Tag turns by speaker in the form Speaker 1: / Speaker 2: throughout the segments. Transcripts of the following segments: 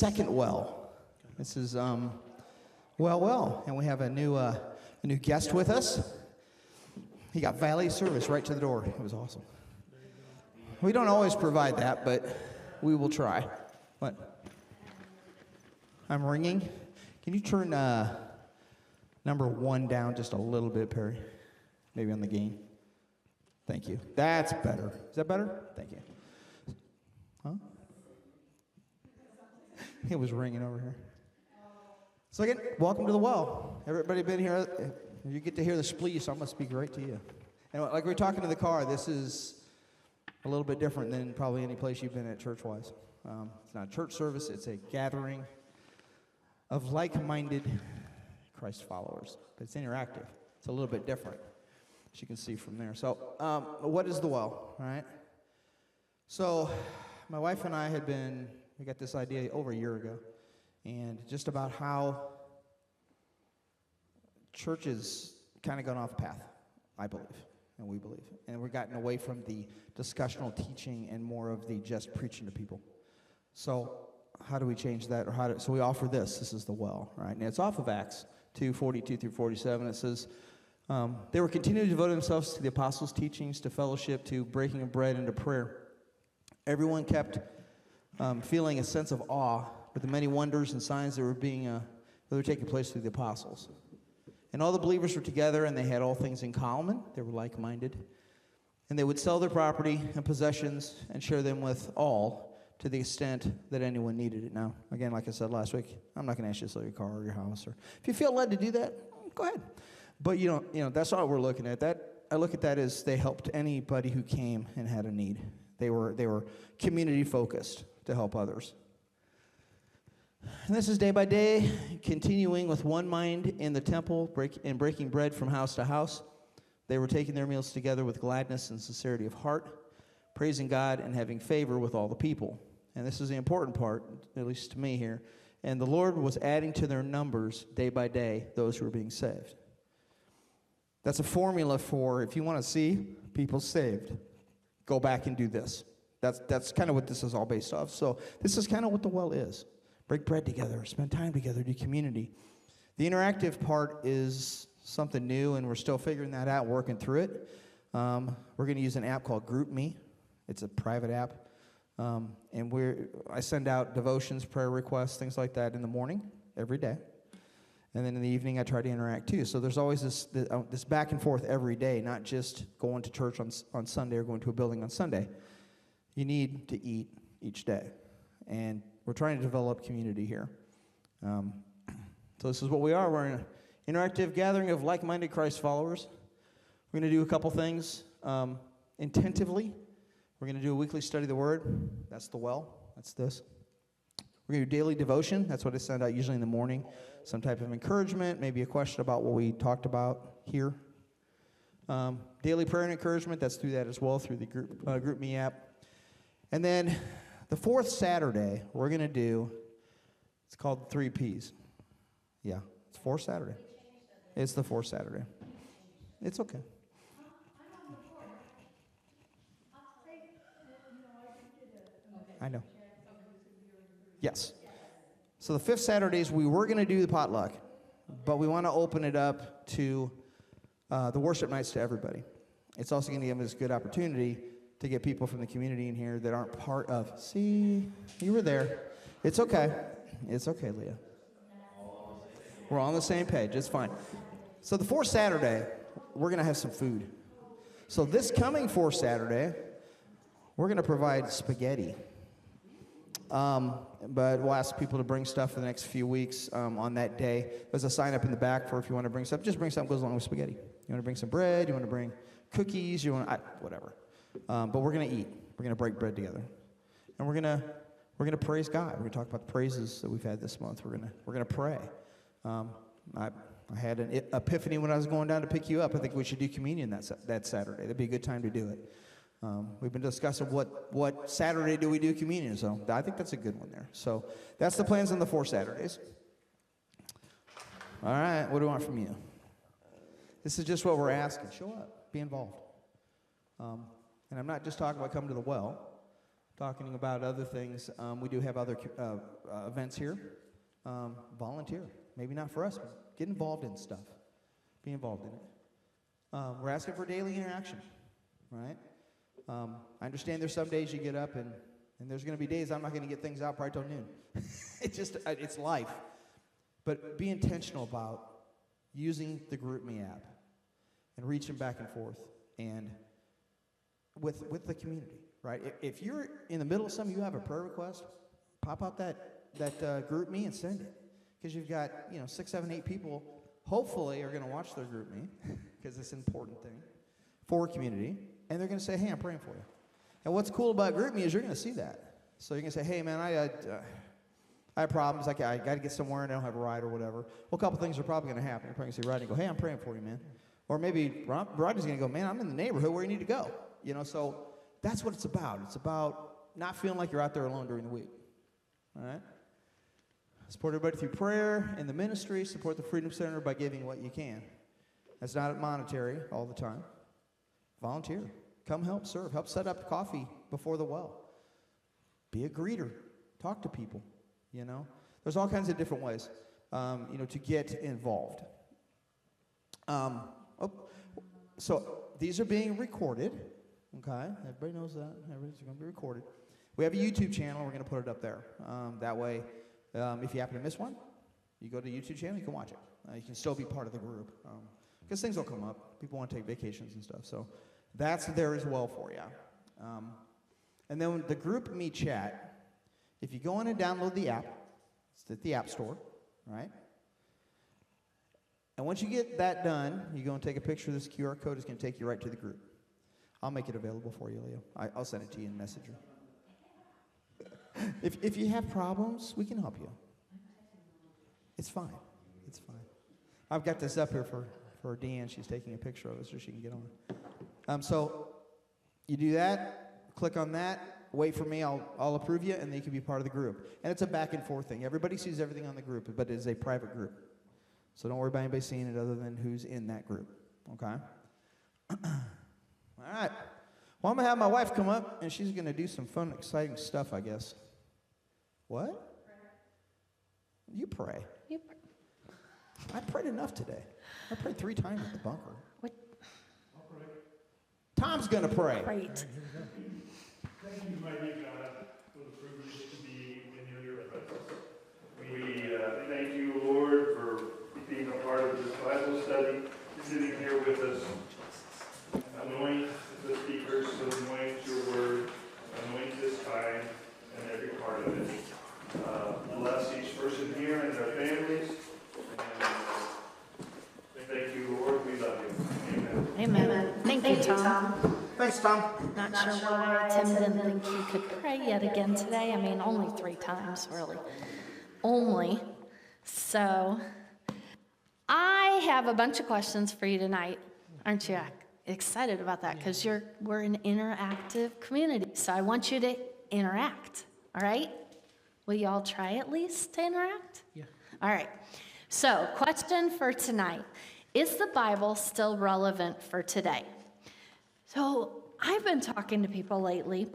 Speaker 1: second well. This is well, and we have a new guest with us. He got valet service right to the door. It was awesome. We don't always provide that, but we will try. What? I'm ringing. Can you turn number 1 down just a little bit, Perry? Maybe on the gain. Thank you. That's better. Is that better? Thank you. Huh? It was ringing over here. So again, welcome to the well. Everybody been here? You get to hear the spleece, so I'm going to speak right to you. And like we were talking in the car, this is a little bit different than probably any place you've been at church-wise. It's not a church service. It's a gathering of like-minded Christ followers. But it's interactive. It's a little bit different, as you can see from there. So what is the well, all right? So my wife and I we got this idea over a year ago, and just about how church has kind of gone off path, I believe, and we believe. And we've gotten away from the discussional teaching and more of the just preaching to people. So how do we change that? So we offer this. This is the well, right? And it's off of Acts 2:42 through 47. It says, they were continuing to devote themselves to the apostles' teachings, to fellowship, to breaking of bread, and to prayer. Everyone kept feeling a sense of awe with the many wonders and signs that were taking place through the apostles. And all the believers were together, and they had all things in common. They were like-minded. And they would sell their property and possessions and share them with all to the extent that anyone needed it. Now, again, like I said last week, I'm not going to ask you to sell your car or your house. Or if you feel led to do that, go ahead. But, that's not what we're looking at. I look at that as they helped anybody who came and had a need. They were community-focused to help others. And this is day by day, continuing with one mind in the temple, breaking bread from house to house. They were taking their meals together with gladness and sincerity of heart, praising God and having favor with all the people. And this is the important part, at least to me here. And the Lord was adding to their numbers day by day those who were being saved. That's a formula for if you want to see people saved, go back and do this. That's kind of what this is all based off. So this is kind of what the well is. Break bread together, spend time together, do community. The interactive part is something new, and we're still figuring that out, working through it. We're going to use an app called GroupMe. It's a private app. And I send out devotions, prayer requests, things like that in the morning, every day. And then in the evening, I try to interact too. So there's always this back and forth every day, not just going to church on Sunday or going to a building on Sunday. You need to eat each day. And we're trying to develop community here. So this is what we are. We're an interactive gathering of like-minded Christ followers. We're going to do a couple things intentively. We're going to do a weekly study of the Word. That's the well. That's this. We're going to do daily devotion. That's what I send out usually in the morning. Some type of encouragement, maybe a question about what we talked about here. Daily prayer and encouragement. That's through that as well, through the GroupMe app. And then the fourth Saturday, we're going to do, it's called 3 Ps. Yeah, it's fourth Saturday. It's the fourth Saturday. It's okay. I know. Yes. So the fifth Saturdays, we were going to do the potluck, but we want to open it up to the worship nights to everybody. It's also going to give us a good opportunity to get people from the community in here that aren't part of. See, you were there. It's okay. It's okay, Leah. We're on the same page. It's fine. So the fourth Saturday, we're going to have some food. So this coming fourth Saturday, we're going to provide spaghetti. But we'll ask people to bring stuff for the next few weeks on that day. There's a sign up in the back for if you want to bring stuff. Just bring something that goes along with spaghetti. You want to bring some bread? You want to bring cookies? Whatever. But we're going to eat. We're going to break bread together, and we're going to praise God. We're going to talk about the praises that we've had this month. We're going to pray. I had an epiphany when I was going down to pick you up. I think we should do communion that Saturday. That'd be a good time to do it. We've been discussing what Saturday do we do communion, so I think that's a good one there. So that's the plans on the 4 Saturdays. All right, what do we want from you? This is just what we're asking. Show up. Be involved. And I'm not just talking about coming to the well. talking about other things. We do have other events here. Volunteer. Maybe not for us, but get involved in stuff. Be involved in it. We're asking for daily interaction, right? I understand there's some days you get up and there's going to be days I'm not going to get things out probably till noon. It's life. But be intentional about using the GroupMe app and reaching back and forth and with the community, right? If you're in the middle of something, you have a prayer request, pop out that GroupMe and send it. Because you've got, 6, 7, 8 people hopefully are going to watch their GroupMe because it's an important thing for community. And they're going to say, hey, I'm praying for you. And what's cool about GroupMe is you're going to see that. So you're going to say, hey, man, I have problems. I got to get somewhere and I don't have a ride or whatever. Well, a couple things are probably going to happen. You're probably going to see Rodney go, hey, I'm praying for you, man. Or maybe Rodney's going to go, man, I'm in the neighborhood where you need to go. So that's what it's about. It's about not feeling like you're out there alone during the week. All right? Support everybody through prayer and the ministry. Support the Freedom Center by giving what you can. That's not monetary all the time. Volunteer. Come help serve. Help set up coffee before the well. Be a greeter. Talk to people. There's all kinds of different ways, to get involved. So these are being recorded. Okay, everybody knows that. Everything's going to be recorded. We have a YouTube channel. We're going to put it up there. That way, if you happen to miss one, you go to the YouTube channel, you can watch it. You can still be part of the group. Because things will come up. People want to take vacations and stuff. So that's there as well for you. And then the GroupMe chat, if you go in and download the app, it's at the App Store, right? And once you get that done, you go and take a picture of this QR code. It's going to take you right to the group. I'll make it available for you, Leo. I'll send it to you in Messenger. If you have problems, we can help you. It's fine. It's fine. I've got this up here for Deanne. She's taking a picture of it so she can get on. So you do that, click on that, wait for me, I'll approve you, and then you can be part of the group. And it's a back and forth thing. Everybody sees everything on the group, but it is a private group. So don't worry about anybody seeing it other than who's in that group. Okay? All right. Well, I'm going to have my wife come up, and she's going to do some fun, exciting stuff, I guess. What? Pray. You pray.
Speaker 2: You pray.
Speaker 1: I prayed enough today. I prayed 3 times at the bunker.
Speaker 2: What?
Speaker 3: I'll pray.
Speaker 1: Tom's going to pray.
Speaker 2: Great.
Speaker 3: Thank you, mighty God, for the privilege to be in your presence. We thank you, Lord, for being a part of this Bible study, sitting here with us. Anoint the speakers, anoint your word, anoint this time and every part of it. Bless each person here and their families. And thank you, Lord. We love you. Amen.
Speaker 2: Amen. Thank you, Tom.
Speaker 1: Thanks, Tom.
Speaker 2: Not sure why Tim didn't think he could pray yet again today. I mean, only 3 times, really. Only. So, I have a bunch of questions for you tonight. Aren't you excited about that? Because we're an interactive community. So I want you to interact. All right? Will you all try at least to interact?
Speaker 4: Yeah.
Speaker 2: All right. So, question for tonight. Is the Bible still relevant for today? So, I've been talking to people lately,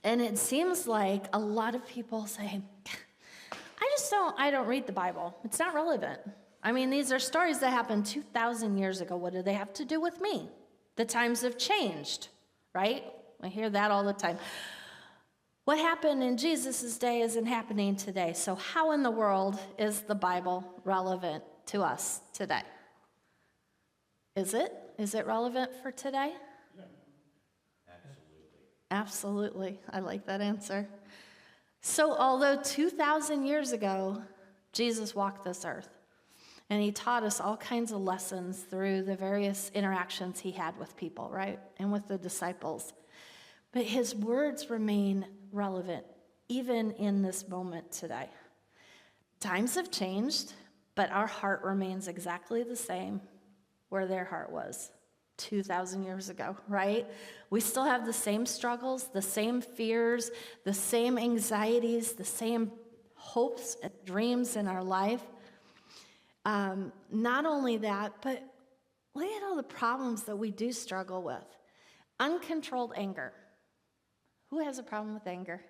Speaker 2: and it seems like a lot of people say, I don't read the Bible. It's not relevant. I mean, these are stories that happened 2,000 years ago. What do they have to do with me? The times have changed, right? I hear that all the time. What happened in Jesus' day isn't happening today. So how in the world is the Bible relevant to us today? Is it? Is it relevant for today?
Speaker 3: Yeah.
Speaker 2: Absolutely. I like that answer. So although 2,000 years ago, Jesus walked this earth, and he taught us all kinds of lessons through the various interactions he had with people, right? And with the disciples. But his words remain relevant, even in this moment today. Times have changed, but our heart remains exactly the same where their heart was 2,000 years ago, right? We still have the same struggles, the same fears, the same anxieties, the same hopes and dreams in our life. Not only that, but look at all the problems that we do struggle with. Uncontrolled anger. Who has a problem with anger?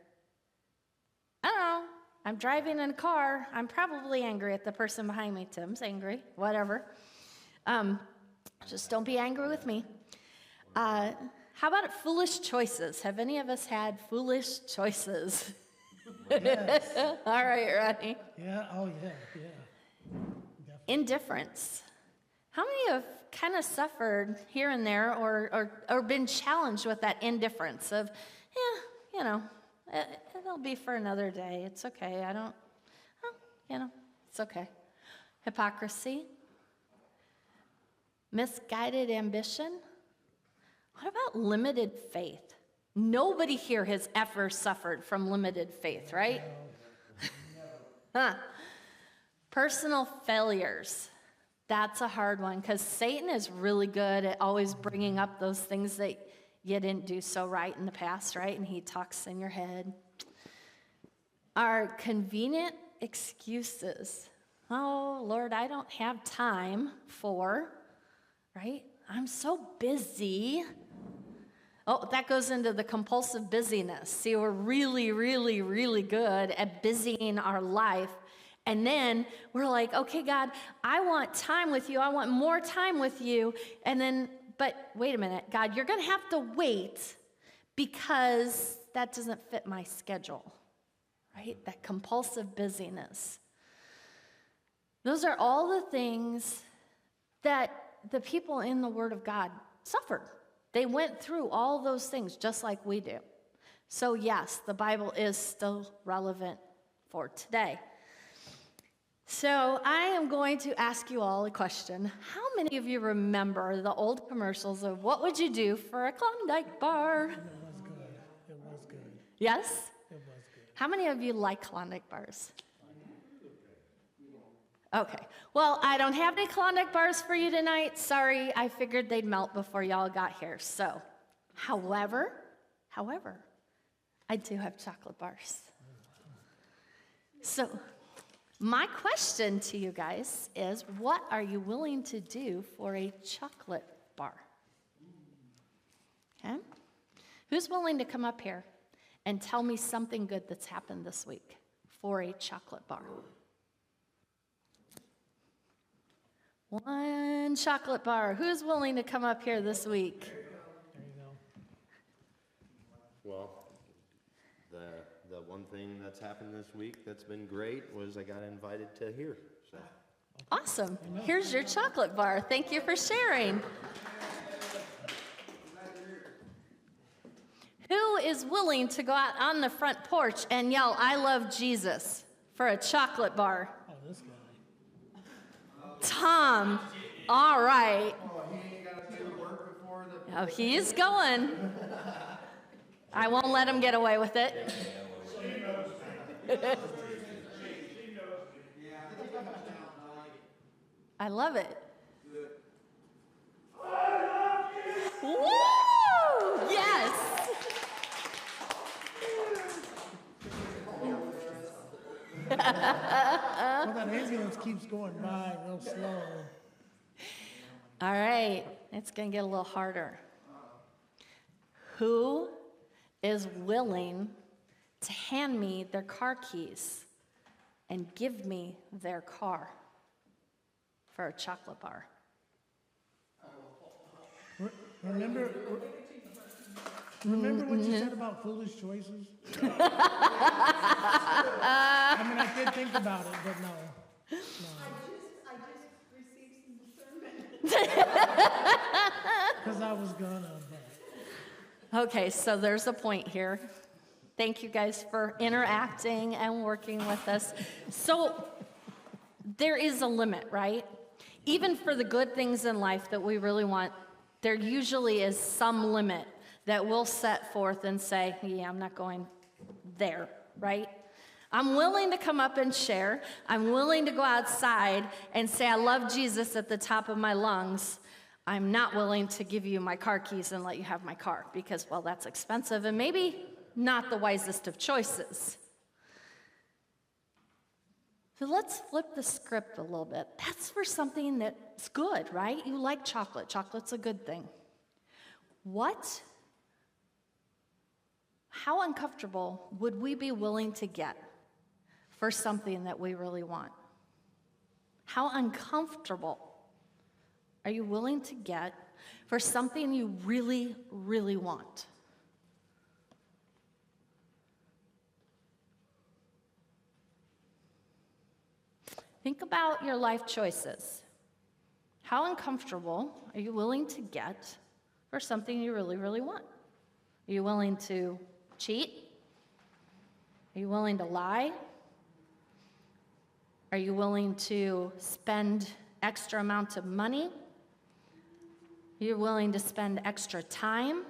Speaker 2: I don't know. I'm driving in a car. I'm probably angry at the person behind me. Tim's angry, whatever. Just don't be angry with me. How about foolish choices? Have any of us had foolish choices?
Speaker 4: Yes.
Speaker 2: All right, Ronnie.
Speaker 4: Yeah, oh, yeah, yeah. Definitely.
Speaker 2: Indifference. How many have kind of suffered here and there or been challenged with that indifference of, it'll be for another day. It's okay. It's okay. Hypocrisy. Misguided ambition. What about limited faith? Nobody here has ever suffered from limited faith, right? Huh. Personal failures. That's a hard one because Satan is really good at always bringing up those things that you didn't do so right in the past, right? And he talks in your head. Our convenient excuses. Oh, Lord, I don't have time for, right? I'm so busy. Oh, that goes into the compulsive busyness. See, we're really, really, really good at busying our life. And then we're like, okay, God, I want time with you. I want more time with you. And then, but wait a minute, God, you're going to have to wait because that doesn't fit my schedule, right? That compulsive busyness. Those are all the things that the people in the Word of God suffered. They went through all those things just like we do. So yes, the Bible is still relevant for today. So I am going to ask you all a question. How many of you remember the old commercials of what would you do for a Klondike bar?
Speaker 4: It was good. It was good.
Speaker 2: Yes?
Speaker 4: It was good.
Speaker 2: How many of you like Klondike bars? Okay. Well, I don't have any Klondike bars for you tonight. Sorry, I figured they'd melt before y'all got here. So, however, I do have chocolate bars. So, my question to you guys is, what are you willing to do for a chocolate bar? Okay? Who's willing to come up here and tell me something good that's happened this week for a chocolate bar? One chocolate bar. Who's willing to come up here this week?
Speaker 4: There you go.
Speaker 5: Well, the one thing that's happened this week that's been great was I got invited to here. So
Speaker 2: Awesome. Here's your chocolate bar. Thank you for sharing. Who is willing to go out on the front porch and yell, "I love Jesus," for a chocolate bar?
Speaker 4: Oh, this guy.
Speaker 2: Tom. All right. Oh, he's going. I won't let him get away with it. I love it. Woo! Yes.
Speaker 4: Well, that ambulance keeps going by real slow.
Speaker 2: All right, it's going to get a little harder. Who is willing to hand me their car keys and give me their car for a chocolate bar?
Speaker 4: Remember what you said about foolish choices? I mean, I did think about it, but no.
Speaker 6: I just received some discernment.
Speaker 4: Because I was gonna, but.
Speaker 2: Okay, so there's a point here. Thank you guys for interacting and working with us. So there is a limit, right? Even for the good things in life that we really want, there usually is some limit that we'll set forth and say, yeah, I'm not going there, right? I'm willing to come up and share. I'm willing to go outside and say I love Jesus at the top of my lungs. I'm not willing to give you my car keys and let you have my car because, well, that's expensive and maybe not the wisest of choices. So let's flip the script a little bit. That's for something that's good, right? You like chocolate. Chocolate's a good thing. how uncomfortable would we be willing to get for something that we really want? How uncomfortable are you willing to get for something you really, really want? Think about your life choices. How uncomfortable are you willing to get for something you really, really want? Are you willing to cheat? Are you willing to lie? Are you willing to spend extra amounts of money? Are you willing to spend extra time?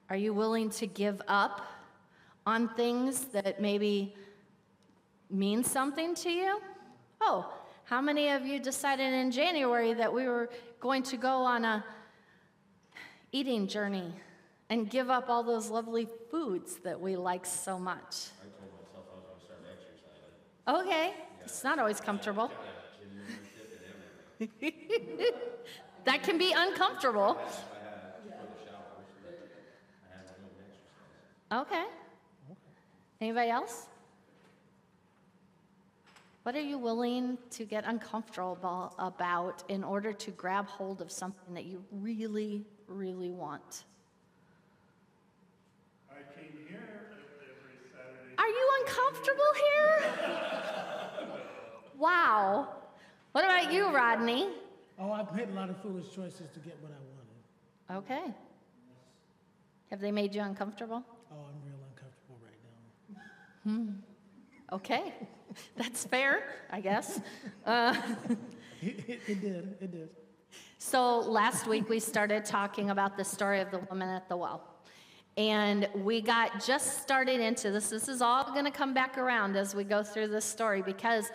Speaker 2: Are you willing to give up on things that maybe mean something to you? Oh, how many of you decided in January that we were going to go on a eating journey and give up all those lovely foods that we like so much?
Speaker 5: I told myself I was going to start exercising.
Speaker 2: Okay, it's not always comfortable.
Speaker 5: Gym membership and everything.
Speaker 2: That can be uncomfortable.
Speaker 5: I had for the showers, but I haven't really exercised.
Speaker 2: Okay. Anybody else? What are you willing to get uncomfortable about in order to grab hold of something that you really, really want?
Speaker 3: I came here every Saturday.
Speaker 2: Are you uncomfortable here? Wow. What about you, Rodney?
Speaker 4: Oh, I've made a lot of foolish choices to get what I wanted.
Speaker 2: Okay. Have they made you uncomfortable?
Speaker 4: Oh, I'm real uncomfortable right now.
Speaker 2: Okay. That's fair, I guess.
Speaker 4: It did.
Speaker 2: So last week we started talking about the story of the woman at the well. And we got just started into this. This is all going to come back around as we go through this story because,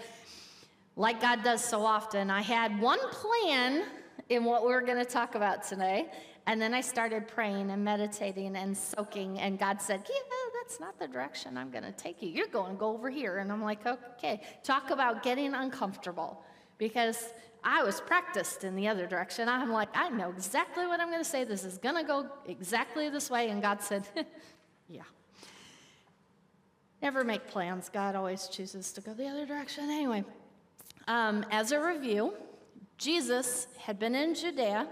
Speaker 2: like God does so often, I had one plan in what we were going to talk about today. And then I started praying and meditating and soaking. And God said, yeah, that's not the direction I'm going to take you. You're going to go over here. And I'm like, okay. Talk about getting uncomfortable. Because I was practiced in the other direction. I'm like, I know exactly what I'm going to say. This is going to go exactly this way. And God said, yeah. Never make plans. God always chooses to go the other direction. Anyway, as a review, Jesus had been in Judea,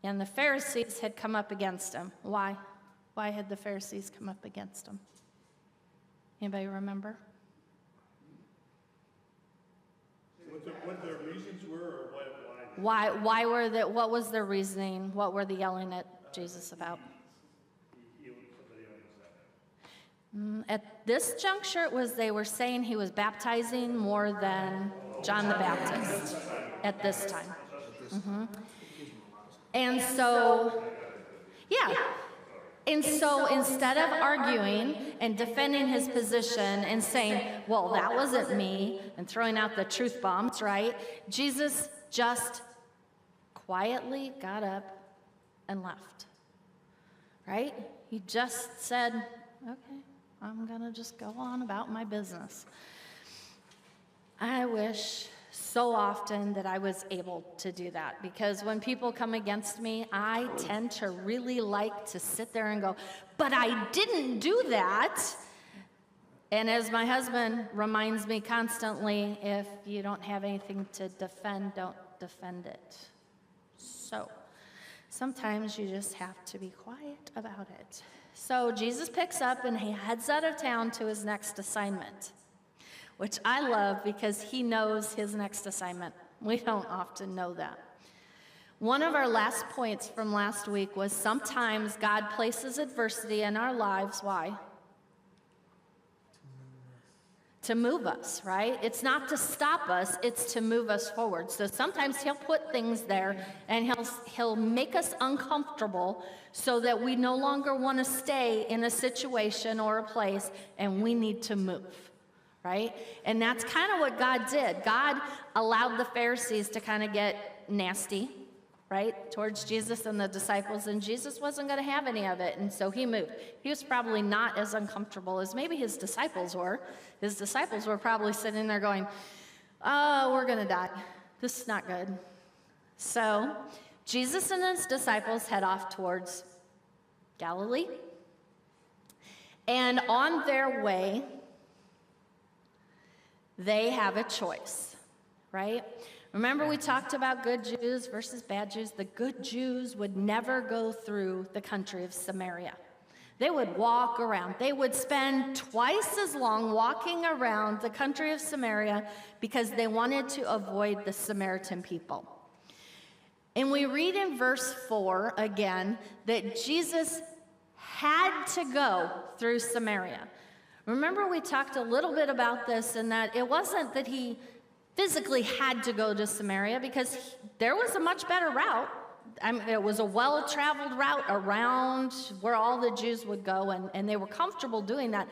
Speaker 2: and the Pharisees had come up against him. Why? Why had the Pharisees come up against him? Anybody remember?
Speaker 3: What their reasons were, or why?
Speaker 2: What was their reasoning? What were they yelling at Jesus about?
Speaker 3: He healed somebody on the Sabbath.
Speaker 2: At this juncture, they were saying he was baptizing more than John the Baptist at this time. And so, yeah. And so instead of arguing and defending his position and saying, well, that wasn't me, and throwing out the truth bombs, right? Jesus just quietly got up and left, right? He just said, okay, I'm going to just go on about my business. I wish so often that I was able to do that, because when people come against me, I tend to really like to sit there and go, but I didn't do that. And as my husband reminds me constantly, if you don't have anything to defend, don't defend it. So sometimes you just have to be quiet about it. So Jesus picks up and he heads out of town to his next assignment, which I love because he knows his next assignment. We don't often know that. One of our last points from last week was sometimes God places adversity in our lives. Why? To move us, right? It's not to stop us, it's to move us forward. So sometimes he'll put things there and he'll make us uncomfortable so that we no longer want to stay in a situation or a place and we need to move. Right? And that's kind of what God did. God allowed the Pharisees to kind of get nasty, right, towards Jesus and the disciples, and Jesus wasn't going to have any of it, and so he moved. He was probably not as uncomfortable as maybe his disciples were. His disciples were probably sitting there going, oh, we're going to die. This is not good. So Jesus and his disciples head off towards Galilee, And on their way, they have a choice, right? Remember we talked about good Jews versus bad Jews? The good Jews would never go through the country of Samaria. They would walk around. They would spend twice as long walking around the country of Samaria because they wanted to avoid the Samaritan people. And we read in verse 4 again that Jesus had to go through Samaria. Remember we talked a little bit about this and that it wasn't that he physically had to go to Samaria because there was a much better route. It was a well-traveled route around where all the Jews would go, and they were comfortable doing that.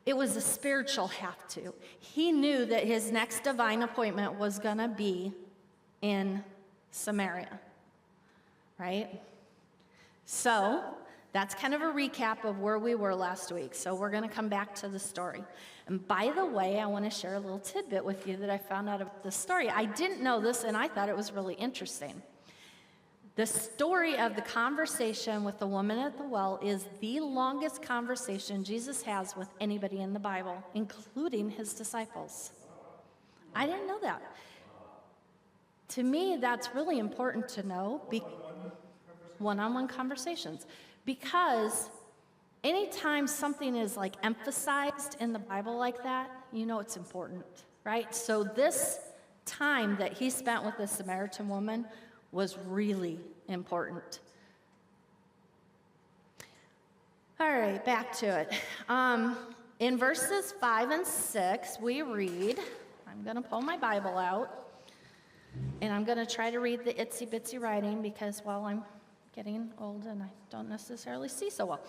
Speaker 2: It was a spiritual have to. He knew that his next divine appointment was going to be in Samaria, right? So that's kind of a recap of where we were last week. So we're going to come back to the story. And by the way, I want to share a little tidbit with you that I found out about this story. I didn't know this, and I thought it was really interesting. The story of the conversation with the woman at the well is the longest conversation Jesus has with anybody in the Bible, including his disciples. I didn't know that. To me, that's really important to know, one-on-one conversations, because anytime something is like emphasized in the Bible like that, you know it's important, right? So this time that he spent with the Samaritan woman was really important. All right, back to it. In verses 5 and 6, we read, I'm going to pull my Bible out, and I'm going to try to read the itsy-bitsy writing because, well, getting old and I don't necessarily see so well.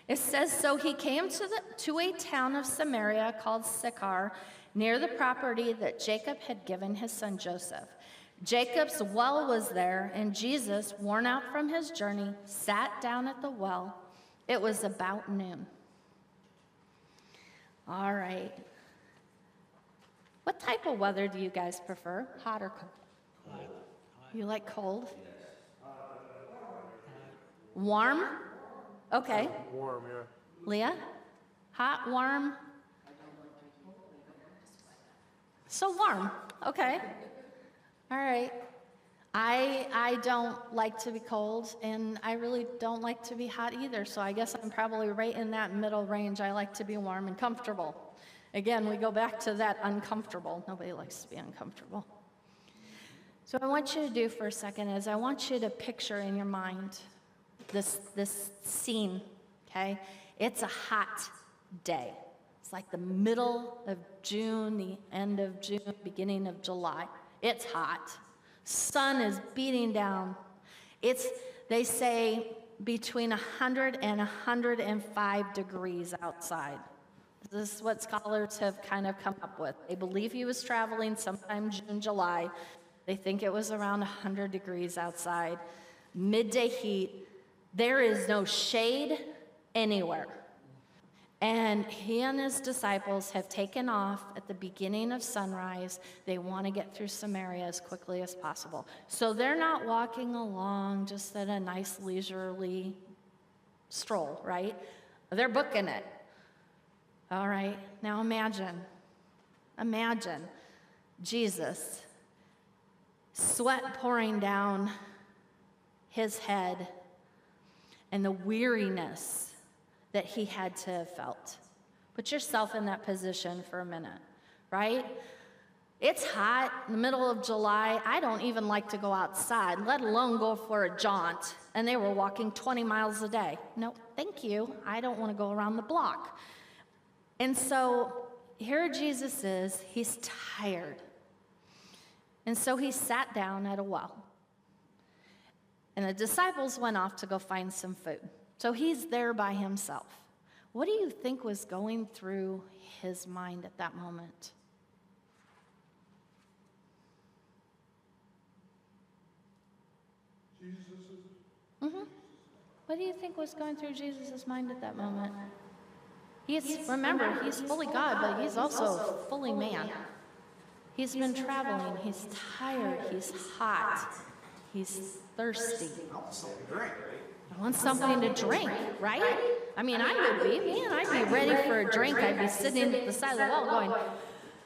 Speaker 2: It says, so he came to a town of Samaria called Sychar, near the property that Jacob had given his son Joseph. Jacob's well was there, and Jesus, worn out from his journey, sat down at the well. It was about noon. All right. What type of weather do you guys prefer? Hot or cold? Hot. You like cold? Warm? Okay.
Speaker 3: Warm, yeah.
Speaker 2: Leah? Hot, warm? So warm. Okay. All right. I don't like to be cold, and I really don't like to be hot either, so I guess I'm probably right in that middle range. I like to be warm and comfortable. Again, we go back to that uncomfortable. Nobody likes to be uncomfortable. So what I want you to do for a second is I want you to picture in your mind this scene, okay? It's a hot day. It's like the middle of June, the end of June, beginning of July. It's hot. Sun is beating down. They say, between 100 and 105 degrees outside. This is what scholars have kind of come up with. They believe he was traveling sometime June, July. They think it was around 100 degrees outside. Midday heat. There is no shade anywhere. And he and his disciples have taken off at the beginning of sunrise. They want to get through Samaria as quickly as possible. So they're not walking along just at a nice leisurely stroll, right? They're booking it. All right, now imagine Jesus, sweat pouring down his head, and the weariness that he had to have felt. Put yourself in that position for a minute, right? It's hot in the middle of July. I don't even like to go outside, let alone go for a jaunt. And they were walking 20 miles a day. No, thank you. I don't want to go around the block. And so here Jesus is. He's tired. And so he sat down at a well. And the disciples went off to go find some food. So he's there by himself. What do you think was going through his mind at that moment? What do you think was going through Jesus' mind at that moment? Remember, he's fully God, but he's also fully man. He's been traveling. He's tired. He's hot. He's thirsty. I want something to drink, right? I mean, I would be, man, I'd be ready for a drink. I'd be sitting at the side of the wall going,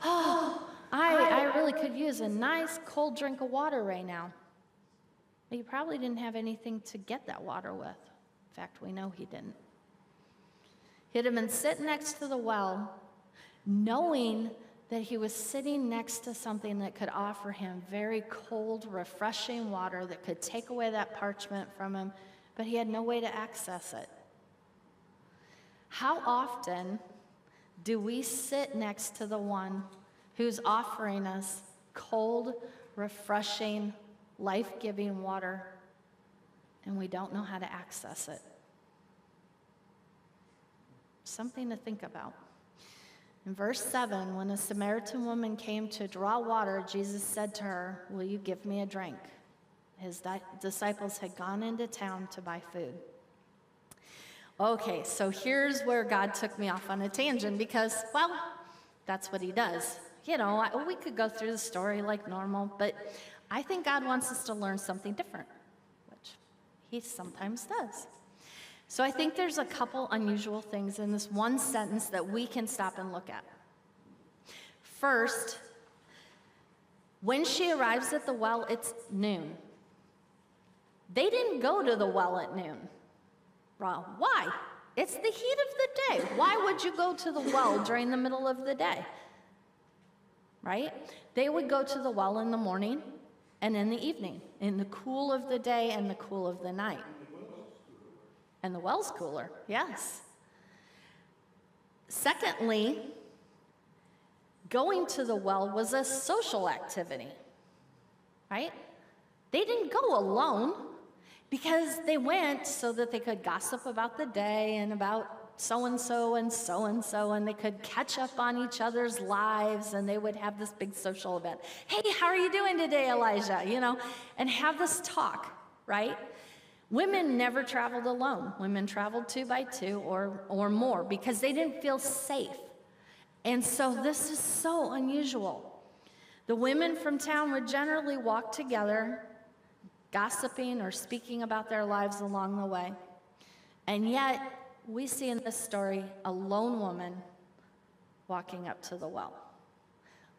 Speaker 2: oh, I really could use a nice cold drink of water right now. But he probably didn't have anything to get that water with. In fact, we know he didn't. He'd have been sitting next to the well, knowing that he was sitting next to something that could offer him very cold, refreshing water that could take away that parchment from him, but he had no way to access it. How often do we sit next to the one who's offering us cold, refreshing, life-giving water, and we don't know how to access it? Something to think about. In verse 7, when a Samaritan woman came to draw water, Jesus said to her, "Will you give me a drink?" His disciples had gone into town to buy food. Okay, so here's where God took me off on a tangent because, well, that's what he does. You know, we could go through the story like normal, but I think God wants us to learn something different, which he sometimes does. So I think there's a couple unusual things in this one sentence that we can stop and look at. First, when she arrives at the well, it's noon. They didn't go to the well at noon. Well, why? It's the heat of the day. Why would you go to the well during the middle of the day? Right? They would go to the well in the morning and in the evening, in the cool of the day and the cool of the night. And the well's cooler, yes. Secondly, going to the well was a social activity, right? They didn't go alone because they went so that they could gossip about the day and about so-and-so and so-and-so, and they could catch up on each other's lives, and they would have this big social event. Hey, how are you doing today, Elijah? You know, and have this talk, right? Women never traveled alone. Women traveled 2 by 2 or more because they didn't feel safe. And so this is so unusual. The women from town would generally walk together, gossiping or speaking about their lives along the way. And yet, we see in this story a lone woman walking up to the well.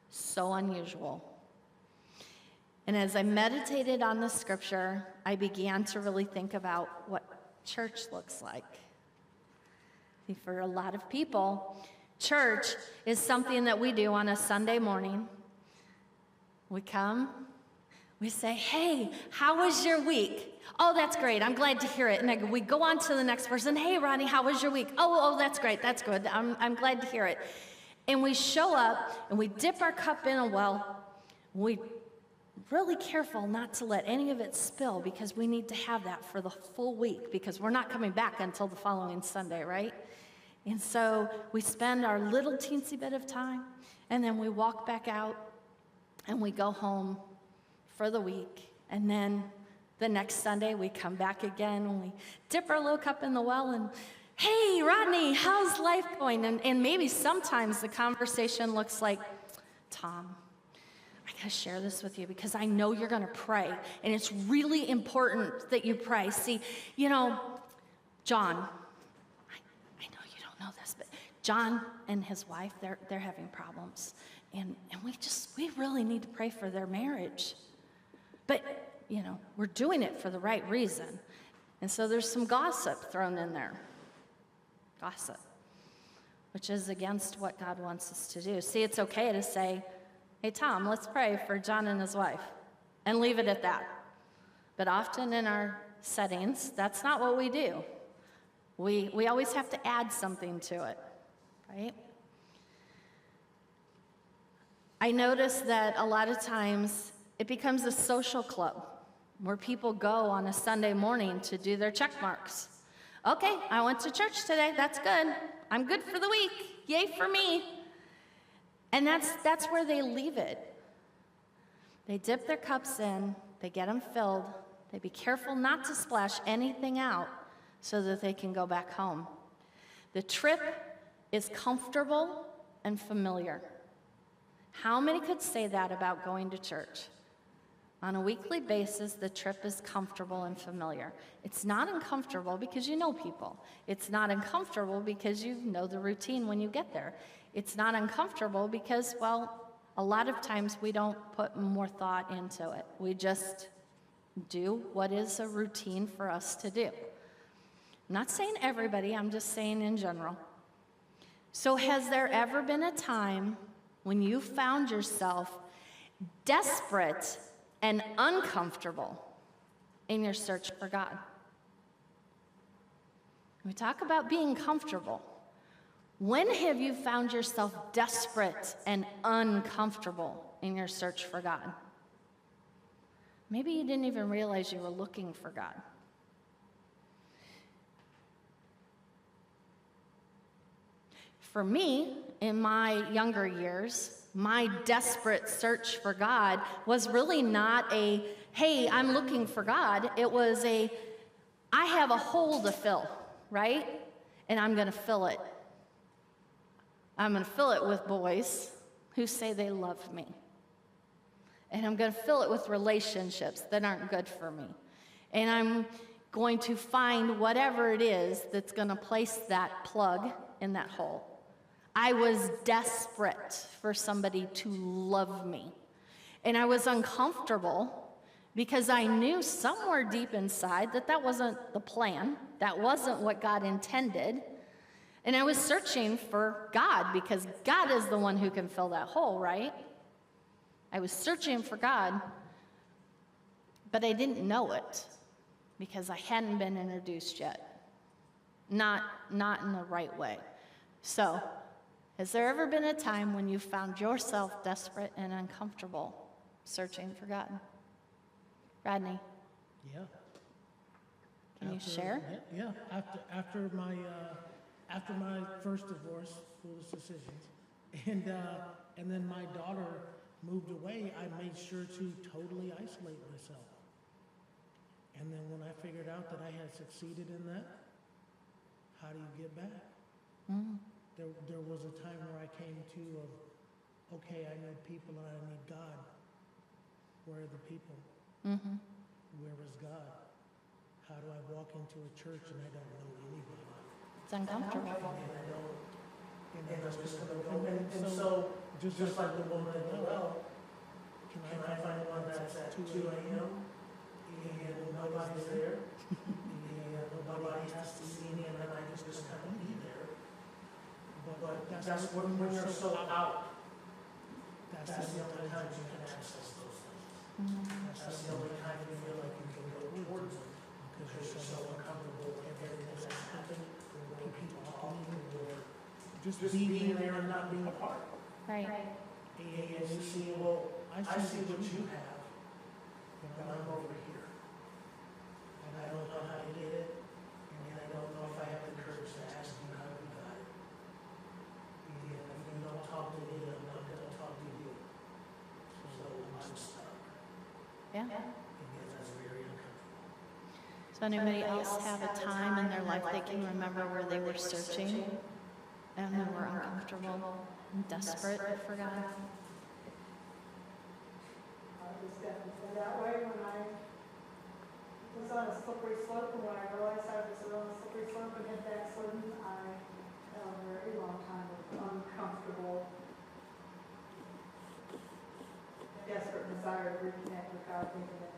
Speaker 2: So unusual. And as I meditated on the scripture, I began to really think about what church looks like. For a lot of people, church is something that we do on a Sunday morning. We come, we say, hey, how was your week? Oh, that's great. I'm glad to hear it. And we go on to the next person. Hey, Ronnie, how was your week? Oh, that's great. That's good. I'm glad to hear it. And we show up and we dip our cup in a well. We really careful not to let any of it spill because we need to have that for the full week because we're not coming back until the following Sunday, right? And so we spend our little teensy bit of time and then we walk back out and we go home for the week. And then the next Sunday we come back again and we dip our little cup in the well and, hey, Rodney, how's life going? And maybe sometimes the conversation looks like, Tom, I gotta share this with you because I know you're gonna pray, and it's really important that you pray. See, you know, John, I know you don't know this, but John and his wife, they're having problems, and we really need to pray for their marriage. But, you know, we're doing it for the right reason. And so there's some gossip thrown in there. Gossip, which is against what God wants us to do. See, it's okay to say, hey, Tom, let's pray for John and his wife, and leave it at that. But often in our settings, that's not what we do. We always have to add something to it, right? I notice that a lot of times it becomes a social club where people go on a Sunday morning to do their check marks. Okay, I went to church today. That's good. I'm good for the week. Yay for me. And that's where they leave it. They dip their cups in, they get them filled, they be careful not to splash anything out so that they can go back home. The trip is comfortable and familiar. How many could say that about going to church? On a weekly basis, the trip is comfortable and familiar. It's not uncomfortable because you know people. It's not uncomfortable because you know the routine when you get there. It's not uncomfortable because, well, a lot of times we don't put more thought into it. We just do what is a routine for us to do. I'm not saying everybody, I'm just saying in general. So has there ever been a time when you found yourself desperate and uncomfortable in your search for God? We talk about being comfortable. When have you found yourself desperate and uncomfortable in your search for God? Maybe you didn't even realize you were looking for God. For me, in my younger years, my desperate search for God was really not a, hey, I'm looking for God. It was a, I have a hole to fill, right? And I'm going to fill it. I'm going to fill it with boys who say they love me. And I'm going to fill it with relationships that aren't good for me. And I'm going to find whatever it is that's going to place that plug in that hole. I was desperate for somebody to love me. And I was uncomfortable because I knew somewhere deep inside that that wasn't the plan. That wasn't what God intended. And I was searching for God because God is the one who can fill that hole, right? I was searching for God, but I didn't know it because I hadn't been introduced yet. Not in the right way. So, has there ever been a time when you found yourself desperate and uncomfortable searching for God? Rodney,
Speaker 4: Yeah.
Speaker 2: can you share?
Speaker 4: Yeah. After my first divorce, foolish decisions, and then my daughter moved away, I made sure to totally isolate myself. And then when I figured out that I had succeeded in that, how do you get back?
Speaker 2: Mm.
Speaker 4: There was a time where I came to, okay, I need people and I need God. Where are the people?
Speaker 2: Mm-hmm.
Speaker 4: Where is God? How do I walk into a church and I don't know anybody?
Speaker 2: It's uncomfortable.
Speaker 4: And so, just like the woman at the well, can I find one that's at 2 a.m. and nobody's there, and nobody has to see me, and then I just kind of be there. But that's when you're so out. That's the only time you can access those things. That's the only time you feel like you can go towards them because you're so uncomfortable with everything that's happening, or people talking, or just being there and not being a part.
Speaker 2: Right.
Speaker 4: And you see, well, I see what you have, but I'm over here. And I don't know how to get it, and I don't know if I have the courage to ask you how you got it. And if you don't talk to me, I'm not going to talk to you. So I'm stuck.
Speaker 2: Yeah.
Speaker 4: And that's very uncomfortable.
Speaker 2: Does anybody else have a time in their life they can remember where they were searching and they were uncomfortable and desperate for God?
Speaker 6: I was definitely that way when I was on a slippery slope, and when I realized I was on a slippery slope and had backslidden, I had a very long time of uncomfortable, desperate desire to reconnect with God, thinking that,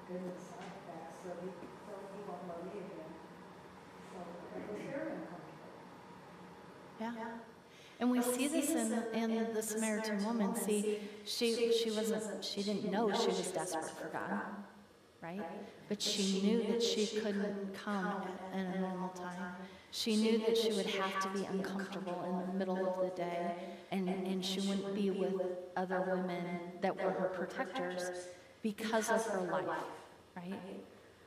Speaker 6: goodness, I'm backslidden, so he won't love me again. So it was very uncomfortable.
Speaker 2: Yeah. And we see this in the Samaritan woman. See, she didn't know she was desperate for God, right? But she knew that she couldn't come at a normal time. She knew that she would have to be uncomfortable in the middle of the day, and she wouldn't be with other women that were her protectors because of her life, right?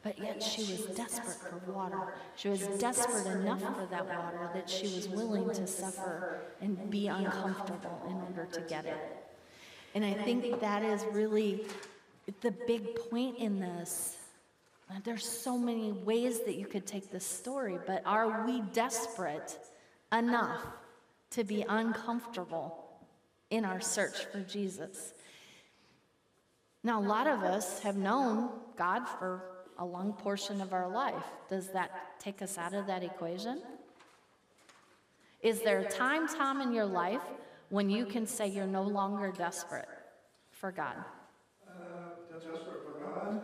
Speaker 2: But yet she was desperate for water. She was desperate enough for that water that she was willing to suffer and be uncomfortable in order to get it. And I think that is really the big point in this. There's so many ways that you could take this story, but are we desperate enough to be uncomfortable in our search for Jesus? Now, a lot of us have known God for a long portion of our life. Does that take us out of that equation? Is there a time, Tom, in your life when you can say you're no longer desperate for God?
Speaker 3: Desperate for God?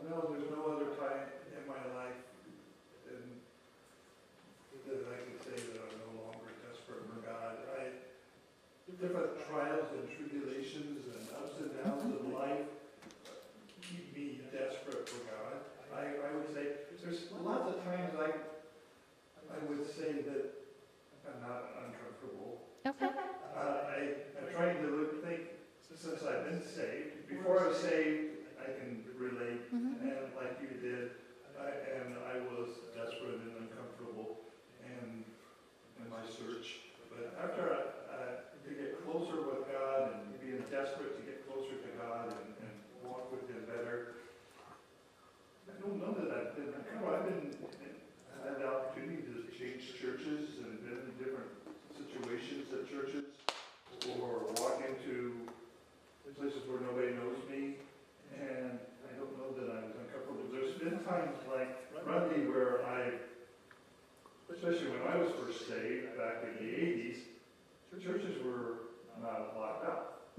Speaker 3: No, there's no other time in my life that I can say that I'm no longer desperate for God. Different trials and tribulations and ups and downs in life keep me desperate for God. I would say there's lots of times I would say that I'm not uncomfortable.
Speaker 2: Okay.
Speaker 3: I'm trying to think since I've been saved. Before I was saved, I can relate, and like you did, and I was desperate and uncomfortable and in my search. But after to get closer with God and being desperate to get closer to God and walk with Him better, I don't know that I've had the opportunity to change churches and been in different situations at churches, or walk into places where nobody knows me, and I don't know that I was uncomfortable. There's been times like Grundy where especially when I was first saved back in the 80s, churches were not locked up.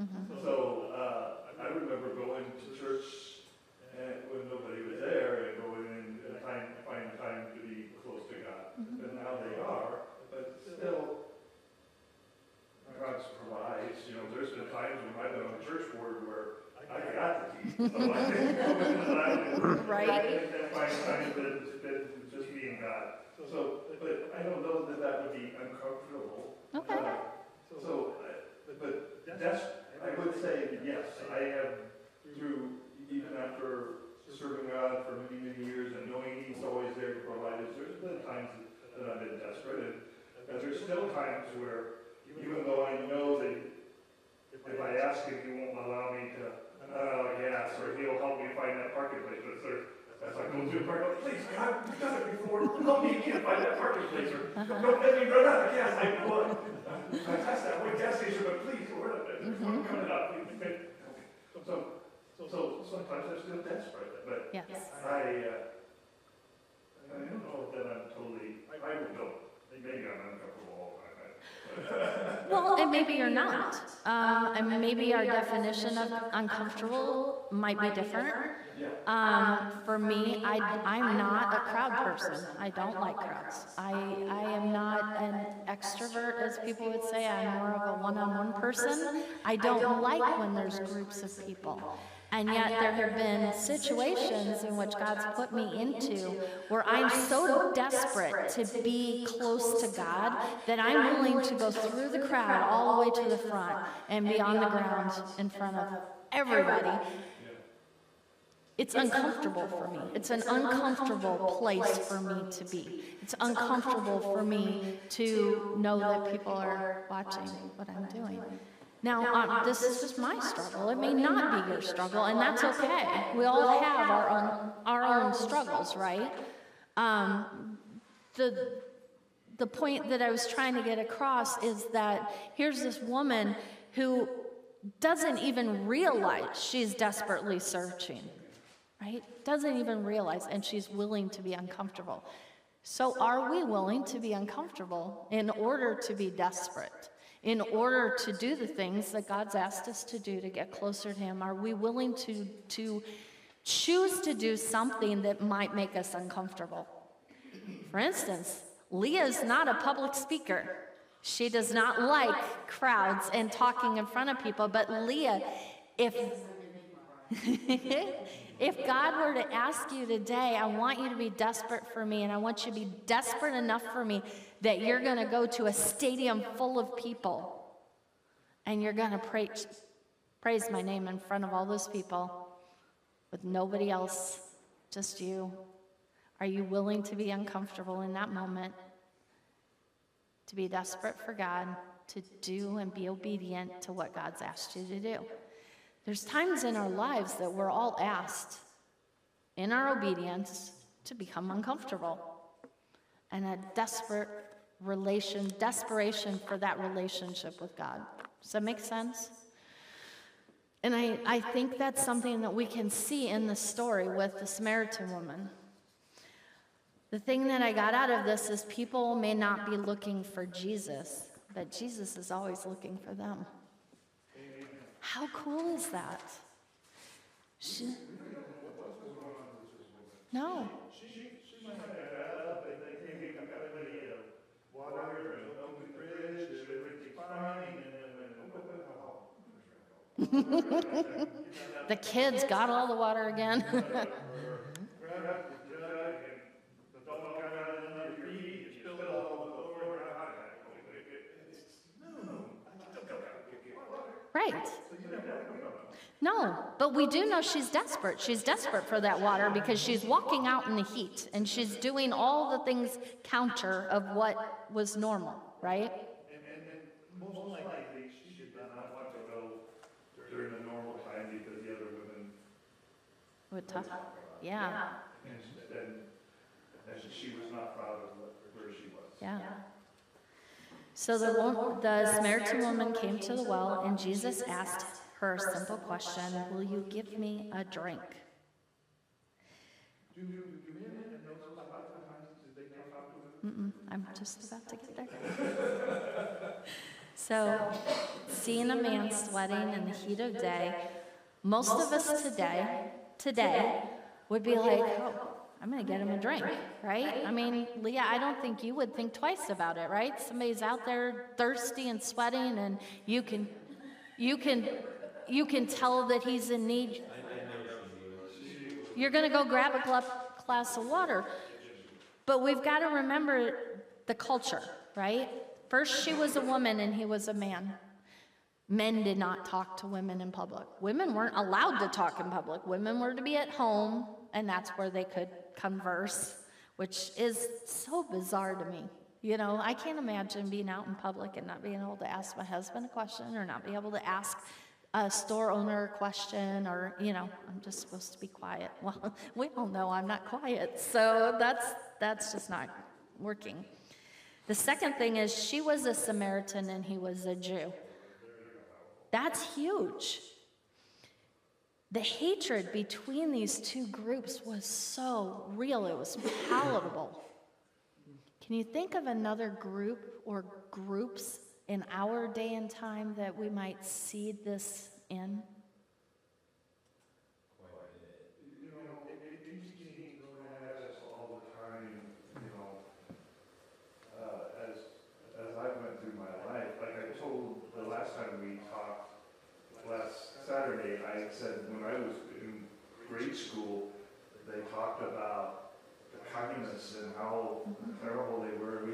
Speaker 3: So I remember going to church when nobody was there and going in and find time to be close to God. And now they are, but still, God provides. There's been times when I've been on the church board where I got the key. So I can go in and find time that just me and God. So, but I don't know that would be uncomfortable.
Speaker 2: Okay.
Speaker 3: But I would say yes, I have even after serving God for many, many years and knowing He's always there to provide us, there's been times that I've been desperate, and there's still times where, even though I know that if I ask Him, He won't allow me to gas, or He'll help me find that parking place. As I go through the parking lot, please, God, you've done it before. Help me again find that parking place. Or don't let me run out of gas. I passed that one gas station, but please, I'm coming up. So sometimes I'm still desperate, but
Speaker 2: Yes.
Speaker 3: I don't know that I'm totally. I don't know. Maybe I'm uncomfortable all the time.
Speaker 2: Well, and maybe you're not. And maybe our definition of uncomfortable might be different. For me, I'm not a crowd person. I don't like crowds. I am not an extrovert, as people would say. I'm more of a one-on-one person. I don't like when there's groups of people. And yet there have been situations in which God's put me into where I'm so desperate to be close to God that I'm willing to go through the crowd all the way to the front and be on the ground in front of everybody. It's uncomfortable for me. It's an uncomfortable place for me to be. It's uncomfortable for me to know that people are watching what I'm doing. Now, this is just my struggle. It may not be your struggle, and that's okay. We all have our own struggles, right? The point that I was trying to get across is that here's this woman who doesn't even realize she's desperately searching, right? Doesn't even realize, and she's willing to be uncomfortable. So are we willing to be uncomfortable in order to be desperate? In order to do the things that God's asked us to do to get closer to Him? Are we willing to choose to do something that might make us uncomfortable? For instance, Leah's not a public speaker. She does not like crowds and talking in front of people, but Leah, if God were to ask you today, I want you to be desperate for me, and I want you to be desperate enough for me that you're going to go to a stadium full of people, and you're going to praise my name in front of all those people with nobody else, just you. Are you willing to be uncomfortable in that moment, to be desperate for God, to do and be obedient to what God's asked you to do? There's times in our lives that we're all asked, in our obedience, to become uncomfortable. And a desperation for that relationship with God. Does that make sense? And I think that's something that we can see in the story with the Samaritan woman. The thing that I got out of this is people may not be looking for Jesus, but Jesus is always looking for them. How cool is that? No.
Speaker 3: She might have got up and they came and got plenty of water and opened the fridge and everything's fine and then
Speaker 2: The kids got all the water again.
Speaker 3: grabbed the jug and the dog got out under your feet and spilled it all over the floor and it's noon. I still got to get water.
Speaker 2: Right.
Speaker 3: So you never know.
Speaker 2: No, but we do know she's desperate. She's desperate for that water because she's walking out in the heat and she's doing all the things counter of what was normal, right?
Speaker 3: And most likely she did not want to go during the normal time because the other women
Speaker 2: What tough? Yeah,
Speaker 3: and she was not proud of where she was.
Speaker 2: yeah. So the Samaritan woman came to the well and Jesus asked her a simple question, will you give me a drink?
Speaker 3: Do men and those about times did they talk to them?
Speaker 2: I'm just about to get there. So, seeing a man sweating in the heat of day, most of us today would be like, oh, I'm going to get him a drink, right? I mean, Leah, I don't think you would think twice about it, right? Somebody's out there thirsty and sweating, and you can tell that he's in need. You're going to go grab a glass of water. But we've got to remember the culture, right? First, she was a woman and he was a man. Men did not talk to women in public. Women weren't allowed to talk in public. Women were to be at home, and that's where they could converse, which is so bizarre to me. You know, I can't imagine being out in public and not being able to ask my husband a question or not be able to ask a store owner a question or, you know, I'm just supposed to be quiet. Well, we all know I'm not quiet, so that's just not working. The second thing is she was a Samaritan and he was a Jew. That's huge. The hatred between these two groups was so real, it was palatable. Can you think of another group or groups in our day and time that we might see this in?
Speaker 3: You know, these teens don't have us all the time, you know, as I went through my life. Like I told the last time we talked, last Saturday, I said when I was in grade school, they talked about the kindness and how terrible they were.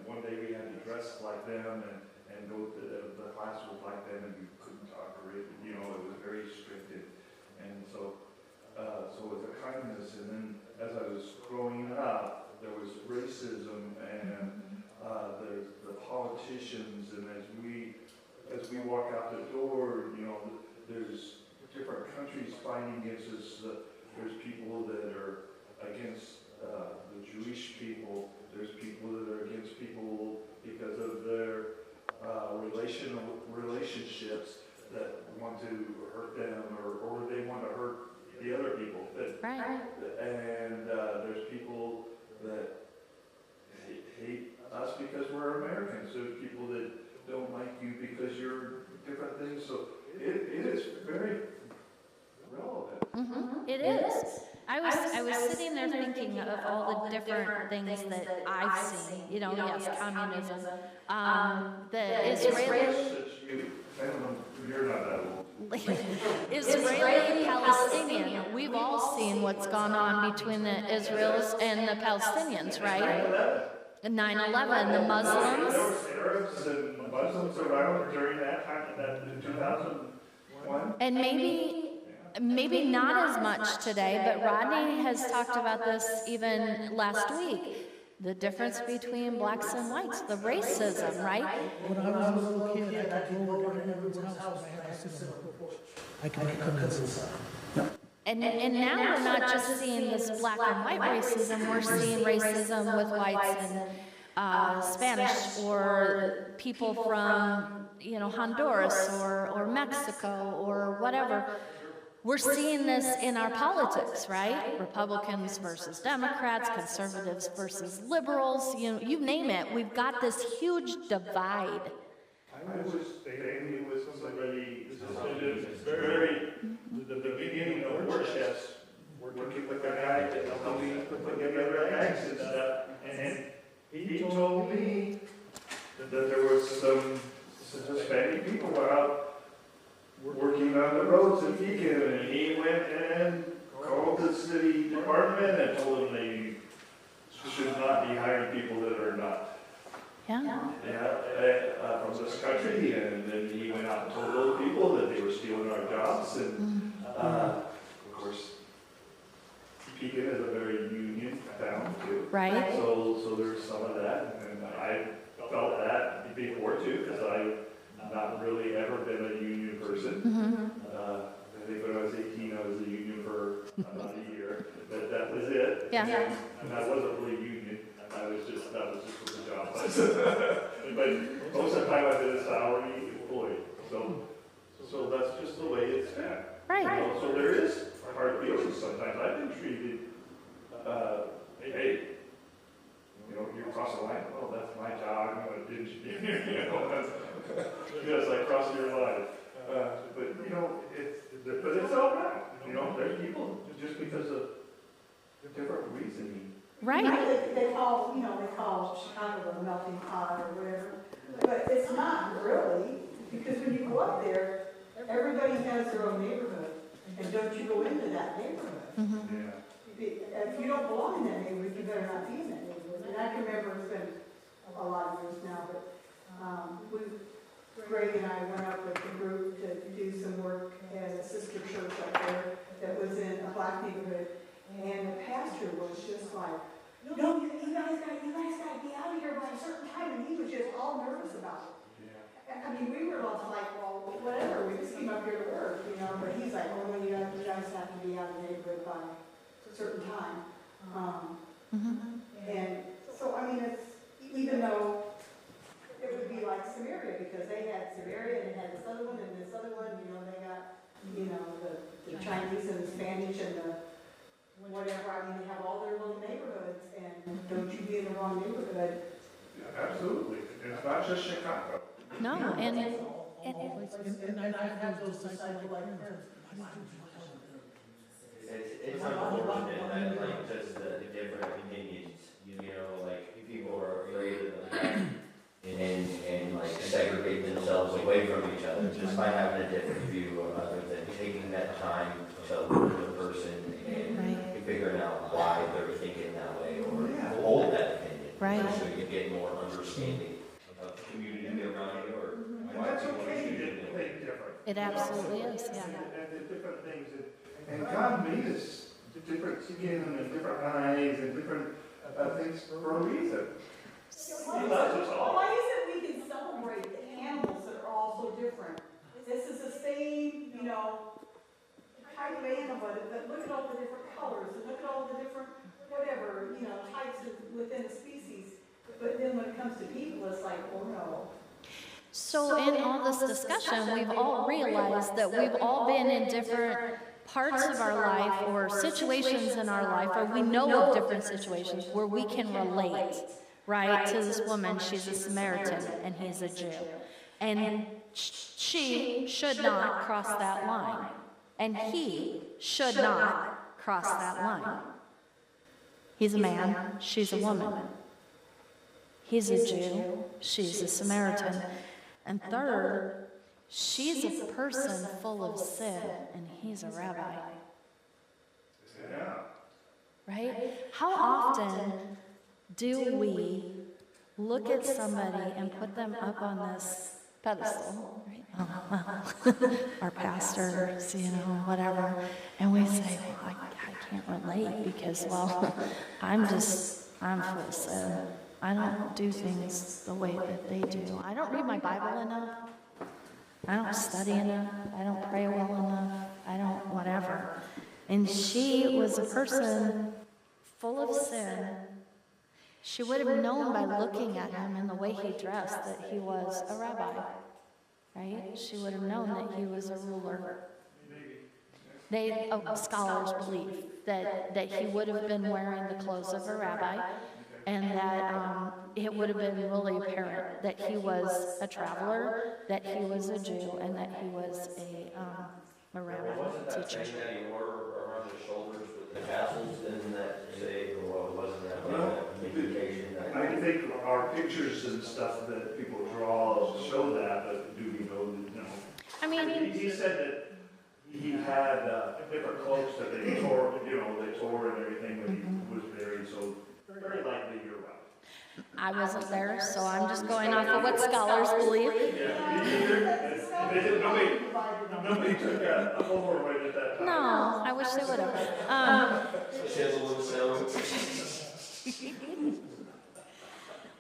Speaker 3: One day we had to dress like them and go to the class was like them and you couldn't talk or it, you know, it was very restricted. And so it was a kindness. And then as I was growing up, there was racism and there's the politicians, and as we walk out the door, you know, there's different countries fighting against us. There's people that are against the Jewish people. There's people that are against people because of their relationships that want to hurt them or they want to hurt the other people.
Speaker 2: Right.
Speaker 3: And there's people that hate us because we're Americans. There's people that don't like you because you're different things. So it is very relevant.
Speaker 2: It is. I was sitting there thinking of all the different things that I've seen. You know, yes, communism, the Israeli.
Speaker 3: You're not that old.
Speaker 2: Israeli Palestinian. We've all seen what's gone on between the Israelis and the Palestinians, right? 9/11, the Muslims.
Speaker 3: There were Arabs and Muslims around during that time, in 2001.
Speaker 2: And maybe not as much today, but Rodney has talked about this even last week. The difference between blacks and whites, the racism, right?
Speaker 4: When I was a little kid, I could go over to everyone's house and I had to sit on the porch. I couldn't come inside.
Speaker 2: And now we're not just seeing this black and white racism, we're seeing racism with whites and Spanish or people from, Honduras or Mexico or whatever. We're seeing this in our politics, right? Republicans versus Democrats, conservatives versus liberals, you name it. We've got this huge divide.
Speaker 3: I was standing with somebody, this is very, the beginning of workshops, working with a guy that helped me put together acts and stuff, and he told me that there was some Hispanic people out working on the roads in Beacon, and he went and called the city department and told them they should not be hiring people that are not. From this country, and then he went out and told those people that they were stealing our jobs, and of course, Beacon is a very union town too.
Speaker 2: Right.
Speaker 3: So there's some of that, and I felt that before too, because I've not really ever been a union person. I think when I was 18, I was a union for about a year, but that was it.
Speaker 2: Yeah.
Speaker 3: And I wasn't really union. That was just what the job was. But most of the time I've been a salary employee. So that's just the way it's been.
Speaker 2: Right.
Speaker 3: So there is hard feelings sometimes. I've been treated, hey, you cross the line. Oh, that's my job. I'm going to ditch you. Yes, I crossed your line. But it's all right. There's people just because of different reasoning.
Speaker 2: Right.
Speaker 6: They call Chicago the melting pot or whatever, but it's not really, because when you go up there, everybody has their own neighborhood, and don't you go into that neighborhood.
Speaker 3: Yeah.
Speaker 6: If you don't belong in that neighborhood, you better not be in that neighborhood. And I can remember, it's been a lot of years now, but Greg and I went up with a group to do some work at a sister church up there that was in a black neighborhood. And the pastor was just like, no, you guys got to be out of here by a certain time. And he was just all nervous about it. Yeah. I mean, we were all like, well, whatever, we just came up here to work, But he's like, oh, no, you guys have to be out of the neighborhood by a certain time. And so, I mean, it's, even though it would be like Samaria, because they had Samaria and had this other one, they got, the Chinese and the Spanish and the whatever. I mean, they have all their little neighborhoods, and don't you be in the wrong neighborhood.
Speaker 3: Yeah, absolutely. It's not just Chicago.
Speaker 2: No, and
Speaker 4: And I've had those disciples like her.
Speaker 5: It's unfortunate that, just the different opinions, people are afraid of that and segregate themselves away from each other just by having a different view rather than taking that time to look at the person and figuring out why they're thinking that way or hold that opinion.
Speaker 2: Right.
Speaker 5: So you get more understanding of the community around you or
Speaker 3: And
Speaker 5: why
Speaker 3: that's
Speaker 5: people
Speaker 3: okay
Speaker 5: are
Speaker 3: to
Speaker 5: choosing it.
Speaker 3: think different.
Speaker 2: it absolutely is, yeah.
Speaker 3: And the different things. And God made us different skin and different eyes and different things for a reason. He loves us all.
Speaker 6: Why is it we can celebrate the animals that are all so different? This is the same, type of animal, but look at all the different colors, and look at all the different, whatever, types within the species. But then when it comes to people, it's like, oh no.
Speaker 2: So in all this discussion, we've all realized that we've all been in different parts of our life or situations in our life, or we know of different situations where we can relate, right, to this woman. She's a Samaritan and he's a Jew. And she should not cross that line. And he should not cross that line. He's a man, she's a woman. He's a Jew, she's a Samaritan. And third, she's a person full of sin, and he's a rabbi.
Speaker 3: Yeah.
Speaker 2: Right? How often do we look at somebody and put them up on this pedestal, right? Oh, well, our pastors, whatever, and we say, well, I can't relate because, well, I'm full of sin. I don't do things the way that they do. I don't read my Bible enough. I don't study enough. I don't pray well enough. I don't whatever. And she was a person full of sin, She would have known by looking at him and the way he dressed that he was a rabbi, right? She would have known that he was a ruler. Scholars believe that he would have been wearing the clothes of a rabbi, and that it would have been really apparent that he was a traveler, that he was a Jew, and that he was a rabbi
Speaker 5: Wasn't that
Speaker 2: teacher.
Speaker 5: thing that he wore around his shoulders with the tassels, didn't that say, or wasn't that
Speaker 3: Well,
Speaker 5: an indication that?
Speaker 3: I think our pictures and stuff that people draw show that, but do we know that, no?
Speaker 2: I mean,
Speaker 3: He said that he had different cloaks that they tore, they tore and everything when he was buried, so very likely you're right.
Speaker 2: I wasn't there, so I'm just going off of what scholars believe.
Speaker 3: Yeah, me neither. Nobody took a Polaroid at that time.
Speaker 2: No, I wish they would have.
Speaker 5: Chisel and stone.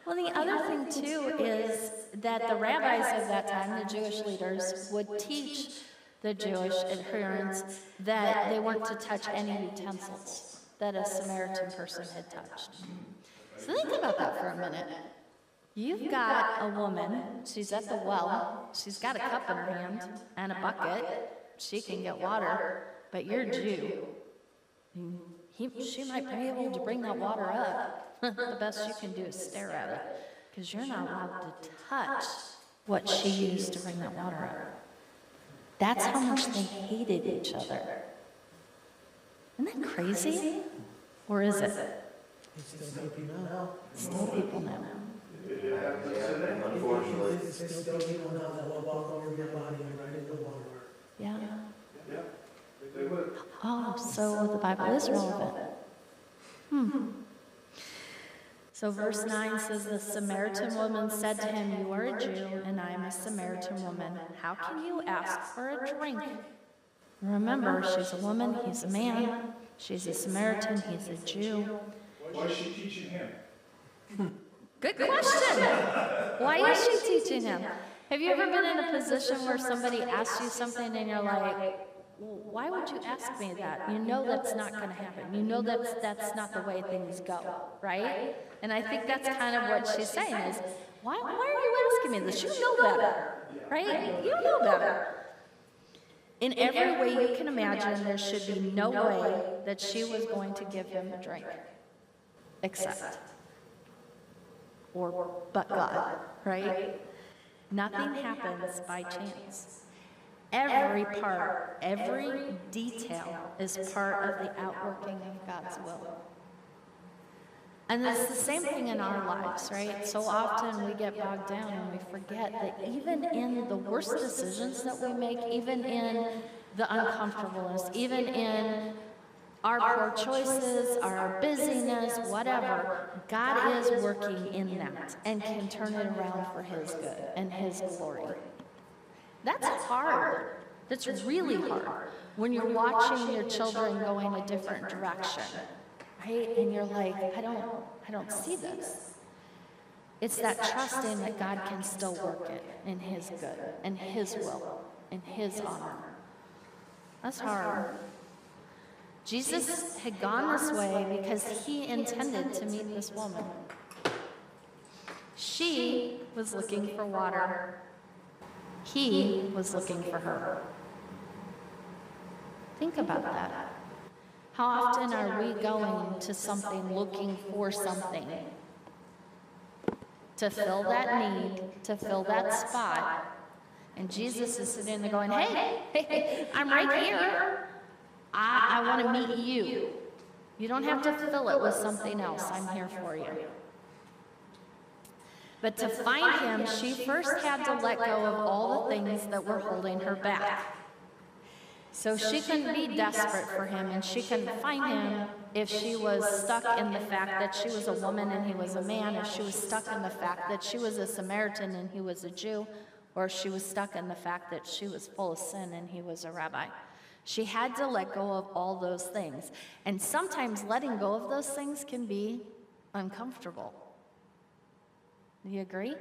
Speaker 2: Well, the other thing too is that the rabbis of that time, the Jewish leaders, would teach the Jewish adherents that they weren't to touch any utensils that a Samaritan person had touched. So think about that for a minute. You've got a woman, she's at the well, she's got a cup in her hand and a bucket, she can get water, but you're a Jew. She might be able to bring that water up. The best you can do is stare at it, because you're not allowed to touch what she used to bring that water up. That's how much they hated each other. Isn't that crazy? Or is it?
Speaker 4: It's still people now.
Speaker 2: Still people now.
Speaker 5: Unfortunately.
Speaker 4: It's still people now that will walk over your body and right in the water.
Speaker 2: Yeah.
Speaker 3: Yeah, they would.
Speaker 2: Oh, so the Bible is relevant. So verse 9 says, the Samaritan woman said to him, you are a Jew, and I am a Samaritan woman. How can you ask for a drink? Remember, she's a woman, he's a man. She's a Samaritan, he's a Jew.
Speaker 3: Why is she teaching him?
Speaker 2: Good question. Why is she teaching him? Have you ever been in a position where somebody asks you something and you're like, well, why would you ask me that? You know that's not going to happen. You know that's not the way things go, right? And I think that's kind of what she's saying is, why are you asking me this? You know better, right? You know better. In every way you can imagine, there should be no way that she was going to give him a drink, except, but God, right? Nothing happens by chance. Every part, every detail is part of the outworking of God's will. And it's the same thing in our lives, right? So often we get bogged down and we forget that even in the worst decisions that we make, even in the uncomfortableness, even in our poor choices, our busyness, whatever, God is working in that and can turn it around for His good and His glory. That's hard. That's really hard when you're watching your children going a different direction, right? And you're like, I don't see this. It's that trusting that God can still work it in His good and His will and His honor. That's hard. Jesus had gone this way because He intended to meet this woman. She was looking for water. He was looking for her. Think about that. How often are we going to something looking for something? To fill that need, to fill that spot. And Jesus is sitting there going, hey, I'm right here. I want to meet you. You don't have to fill it with something else. I'm here for you. But to find Him, she first had to let go of all the things that were holding her back. So she couldn't be desperate for Him, and she couldn't find Him if she was stuck in the fact that she was a woman and He was a man, if she was stuck in the fact that she was a Samaritan and He was a Jew, or if she was stuck in the fact that she was full of sin and He was a rabbi. She had to let go of all those things. And sometimes letting go of those things can be uncomfortable. Do you agree?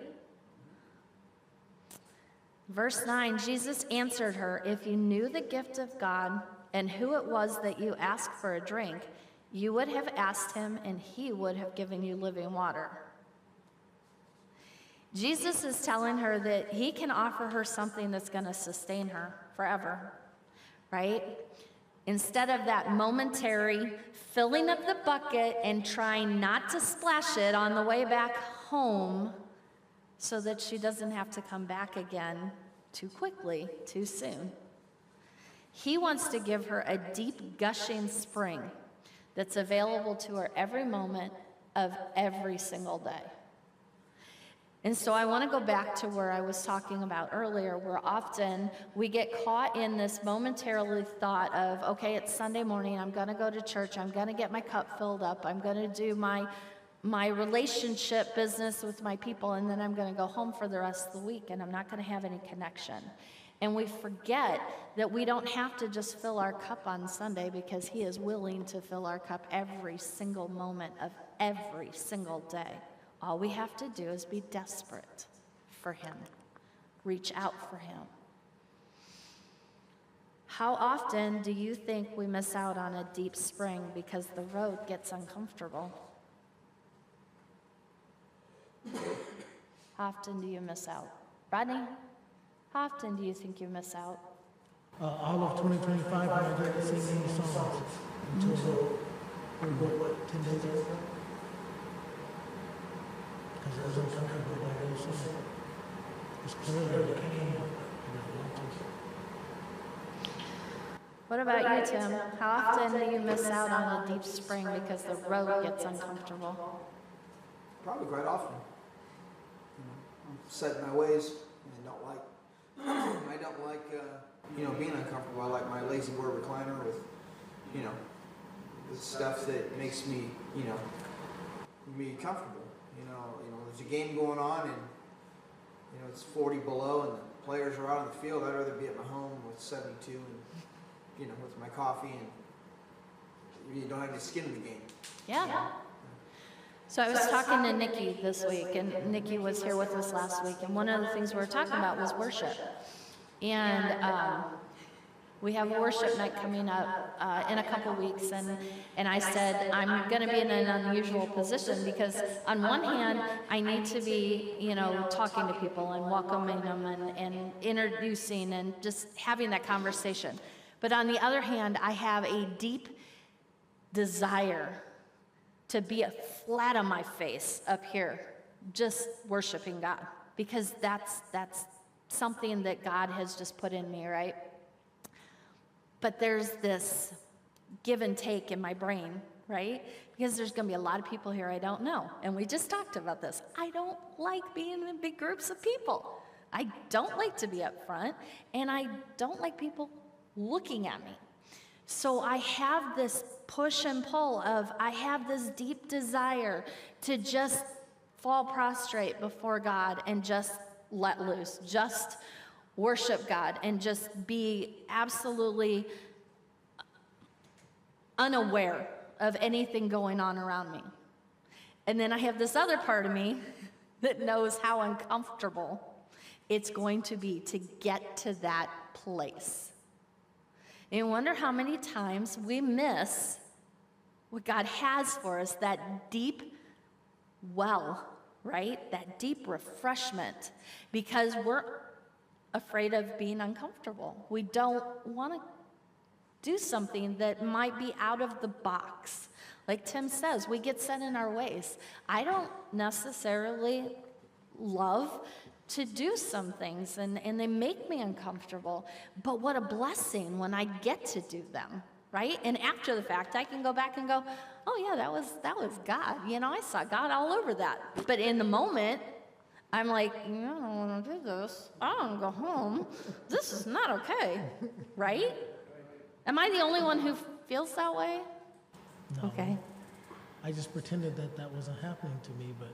Speaker 2: Verse 9, Jesus answered her, if you knew the gift of God and who it was that you asked for a drink, you would have asked him, and he would have given you living water. Jesus is telling her that he can offer her something that's going to sustain her forever, right? Instead of that momentary filling of the bucket and trying not to splash it on the way back home so that she doesn't have to come back again too quickly, too soon. He wants to give her a deep, gushing spring that's available to her every moment of every single day. And so I want to go back to where I was talking about earlier, where often we get caught in this momentarily thought of, okay, it's Sunday morning, I'm going to go to church, I'm going to get my cup filled up, I'm going to do my relationship business with my people, and then I'm going to go home for the rest of the week, and I'm not going to have any connection. And we forget that we don't have to just fill our cup on Sunday, because he is willing to fill our cup every single moment of every single day. All we have to do is be desperate for him, reach out for him. How often do you think we miss out on a deep spring because the road gets uncomfortable? How often do you miss out? Rodney, how often do you think you miss out?
Speaker 4: All of 2025, I didn't sing any songs until, 10 days ago? Because it was uncomfortable by those songs. It's clear that it came up.
Speaker 2: What about you, Tim? How often do you miss out on a deep spring because the road gets uncomfortable?
Speaker 1: Probably quite often. I'm set in my ways and don't like. I don't like being uncomfortable. I like my lazy boy recliner with the stuff that makes me be comfortable. There's a game going on and it's 40 below and the players are out on the field. I'd rather be at my home with 72 and with my coffee, and you don't have any skin in the game.
Speaker 2: Yeah. So I was talking to Nikki this week, and Nikki was here with us last week, and one of the things we were talking about was worship. And we have a worship night coming up in a couple weeks, and I said, I'm going to be in an unusual position because on one hand, I need to be, talking to people and welcoming them and introducing and just having that conversation. But on the other hand, I have a deep desire to be flat on my face up here, just worshiping God, because that's something that God has just put in me, right? But there's this give and take in my brain, right? Because there's going to be a lot of people here I don't know, and we just talked about this. I don't like being in big groups of people. I don't like to be up front, and I don't like people looking at me. So I have this push and pull of, I have this deep desire to just fall prostrate before God and just let loose, just worship God and just be absolutely unaware of anything going on around me. And then I have this other part of me that knows how uncomfortable it's going to be to get to that place. And I wonder how many times we miss what God has for us, that deep well, right? That deep refreshment, because we're afraid of being uncomfortable. We don't want to do something that might be out of the box. Like Tim says, we get set in our ways. I don't necessarily love to do some things, and they make me uncomfortable. But what a blessing when I get to do them, right? And after the fact, I can go back and go, oh yeah, that was God. I saw God all over that. But in the moment, I'm like, I don't want to do this. I want to go home. This is not okay, right? Am I the only one who feels that way?
Speaker 4: No.
Speaker 2: Okay.
Speaker 4: I just pretended that wasn't happening to me, but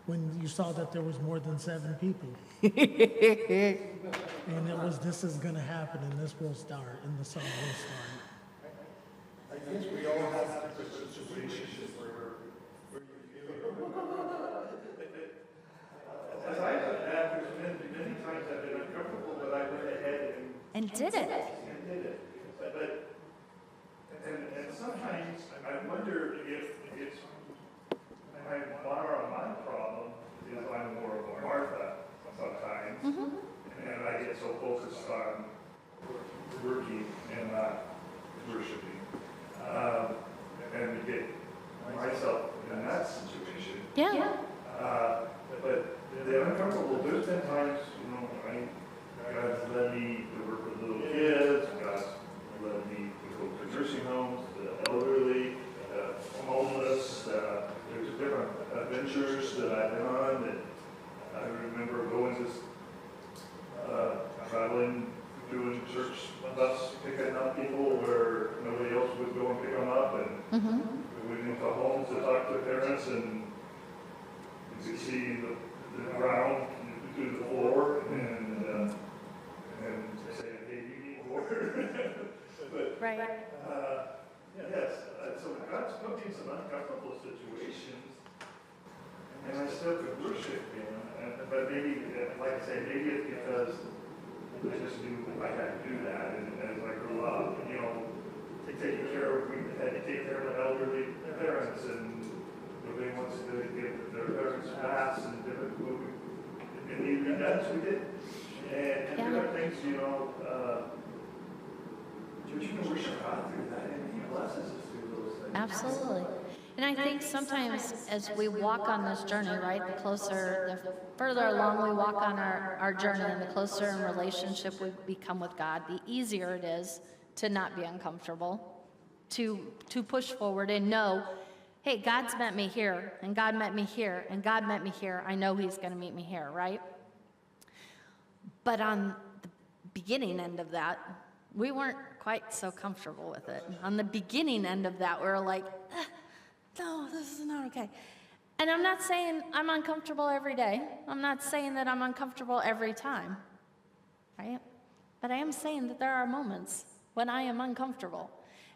Speaker 4: when you saw that there was more than 7 people, and it was, this is going to happen, and this will start, and the song will start.
Speaker 3: I think we all have different situations where you as I look back, there's been many times I've been uncomfortable, but I went ahead
Speaker 2: And did it.
Speaker 3: and did it. And sometimes I wonder so focused on working and not worshiping. And to get myself in that situation.
Speaker 2: Yeah.
Speaker 3: But the uncomfortable, there's been times, you know, God's led me to work with little kids, God's led me to go to nursing homes, the elderly, homeless, there's different adventures that I've been on that I remember going to, traveling, doing church bus, picking up people where nobody else would go and pick them up, and we went into homes to talk to parents, and you could see the ground through the floor, and say, hey, you need more. But,
Speaker 2: Right.
Speaker 3: yes, so God's put me in some uncomfortable situations, and I still could worship Him. But maybe, like I say, maybe it's because I just knew I had to do that, and as I grew up, you know, taking care of, we had to take care of the elderly parents, and nobody wants to give their parents baths and different, and even that's what we did. And different things, you know, you can worship God through that, and He blesses us through those things.
Speaker 2: Absolutely. And I think sometimes as we walk on this journey, right, the further along we walk on our journey and the closer in relationship we become with God, the easier it is to not be uncomfortable, to push forward and know, hey, God's met me here, and God met me here, and God met me here. I know He's going to meet me here, right? But on the beginning end of that, we weren't quite so comfortable with it. On the beginning end of that, we were like, no, this is not okay. And I'm not saying I'm uncomfortable every day. I'm not saying that I'm uncomfortable every time, right? But I am saying that there are moments when I am uncomfortable.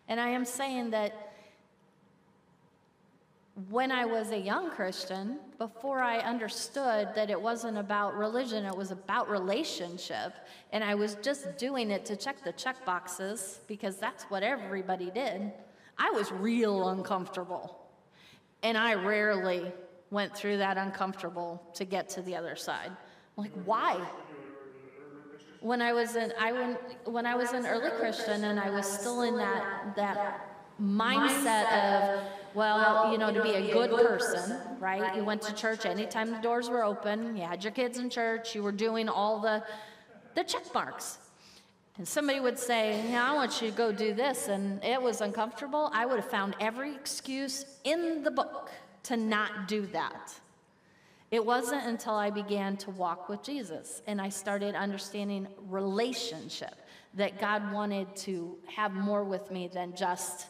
Speaker 2: And I am saying that when I was a young Christian, before I understood that it wasn't about religion, it was about relationship, and I was just doing it to check the check boxes because that's what everybody did, I was real uncomfortable. And I rarely went through that uncomfortable to get to the other side. I'm like, why? When I was an early Christian and I was still in that mindset of, well, you know, to be a good person, right? You went to church anytime the doors were open. You had your kids in church. You were doing all the check marks. And somebody would say, yeah, I want you to go do this, and it was uncomfortable. I would have found every excuse in the book to not do that. It wasn't until I began to walk with Jesus and I started understanding relationship, that God wanted to have more with me than just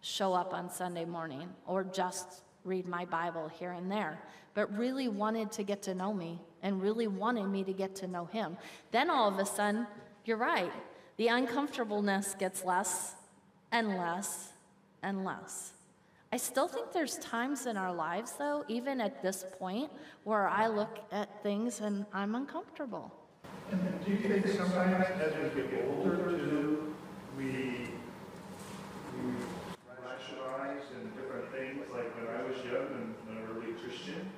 Speaker 2: show up on Sunday morning or just read my Bible here and there, but really wanted to get to know me and really wanted me to get to know Him. Then all of a sudden, you're right, the uncomfortableness gets less and less and less. I still think there's times in our lives, though, even at this point, where I look at things and I'm uncomfortable.
Speaker 3: And do you think sometimes as we get older too, we rationalize and different things, like when I was young and an early Christian,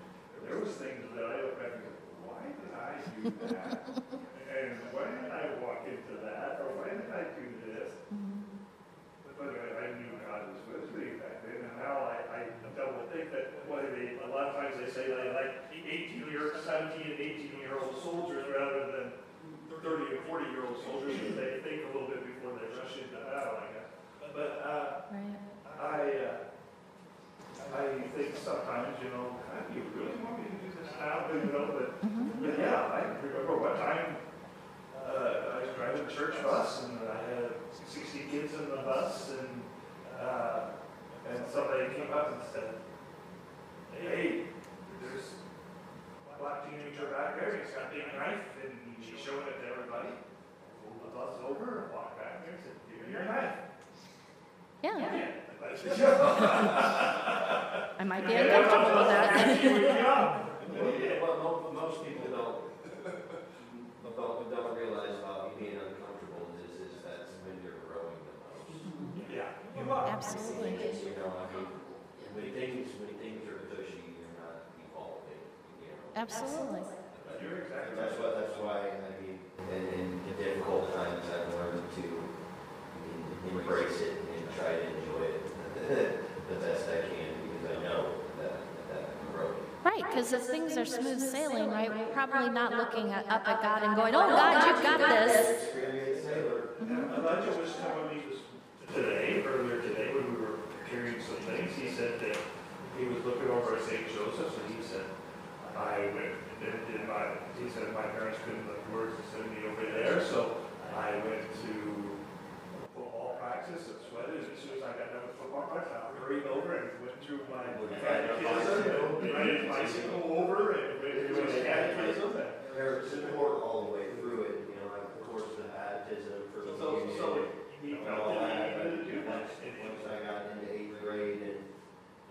Speaker 3: there was things that I look back and go, why did I do that? And why did I walk into that? Or why did I do this? But I knew God was with me back then, and now I double think that a lot of times they say they like 17 and 18-year-old soldiers rather than 30 and 40-year-old soldiers, because they think a little bit before they rush into battle, I guess. But I think sometimes, you know, God, you really want me to do this now? You know, but yeah, I remember one time I was driving a church bus, and I had 60 kids in the bus, and somebody came up and said, hey, there's a black teenager back there, he's got a big knife, and he's showing it to everybody. I pulled the bus over and walked back there and said, give me your knife.
Speaker 2: Yeah,
Speaker 3: Yeah.
Speaker 2: I might be uncomfortable with that.
Speaker 5: Well, most people don't realize how being uncomfortable is that's when you're growing the most.
Speaker 3: Yeah.
Speaker 2: Absolutely.
Speaker 5: You know, I mean, when things are cushy, you're not evolving, you know.
Speaker 2: Absolutely.
Speaker 3: You're exactly
Speaker 5: That's why, I mean, and
Speaker 2: Because if things are smooth sailing, right, we're probably not looking up at God and going, oh, God, you've got this.
Speaker 3: Elijah was telling me this earlier today, when we were preparing some things, he said that he was looking over at St. Joseph's, and he said, he said, my parents couldn't look words to send me over there, so I went to football practice and sweated, and as soon as I got done with football practice, I hurried over and went through my catechism, and riding a bicycle over, and went through my catechism.
Speaker 5: There's support all the way through it, you know, like the course of baptism for the communion.
Speaker 3: He felt that he needed to do that.
Speaker 5: Once I got into 8th grade and,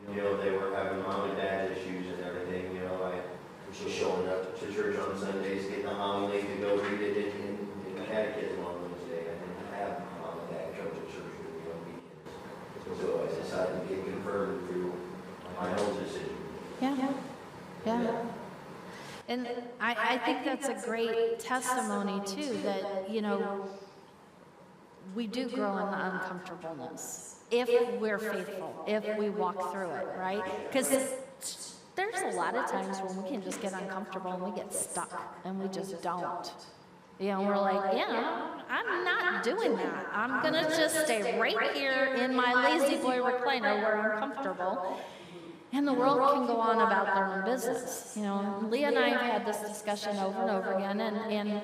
Speaker 5: you know, they were having mom and dad issues and everything, you know, I was just showing up to church on Sundays, getting the homily to go read it in the catechism on Wednesday. I didn't have mom and dad come to church with me on weekends. So I decided to get confirmed through my own decision.
Speaker 2: Yeah. And I think that's a great testimony, too, that, you know, we do grow in the uncomfortableness if we're faithful, if we walk through it, right? Because there's a lot of times when we can just get uncomfortable and we get stuck and we just don't. You know, we're like, yeah, I'm not doing that. I'm going to just stay right here in my lazy boy recliner where I'm comfortable. And the world can go on about their own business. You know, Leah and I have had this discussion over and over again, and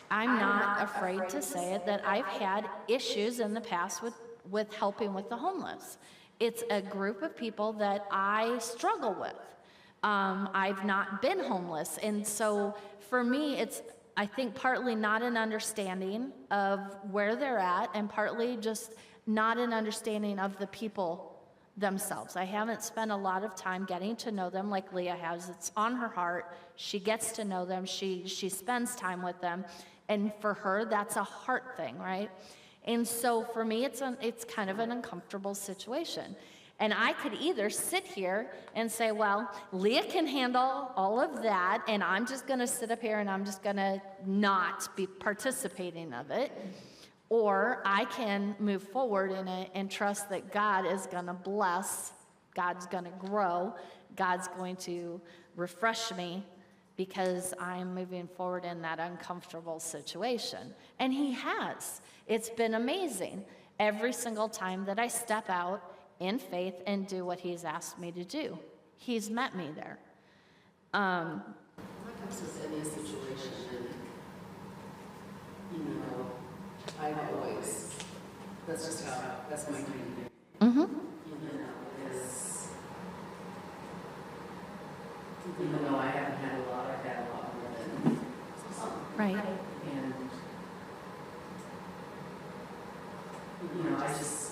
Speaker 2: I'm not afraid to say it, that I've had issues in the past with helping with the homeless. It's a group of people that I struggle with. I've not been homeless, and so for me, it's, I think, partly not an understanding of where they're at, and partly just not an understanding of the people themselves. I haven't spent a lot of time getting to know them like Leah has. It's on her heart. She gets to know them. She spends time with them. And for her, that's a heart thing, right? And so for me, it's kind of an uncomfortable situation. And I could either sit here and say, well, Leah can handle all of that, and I'm just going to sit up here and I'm just going to not be participating of it. Or I can move forward in it and trust that God is going to bless, God's going to grow, God's going to refresh me because I'm moving forward in that uncomfortable situation. And He has. It's been amazing every single time that I step out in faith and do what He's asked me to do. He's met me there.
Speaker 7: What happens in a situation, you know, I've always, that's my dream.
Speaker 2: Mm-hmm.
Speaker 7: You know, is, even though I haven't had a lot, I've had a lot more than some.
Speaker 2: Right.
Speaker 7: And, you know, I just,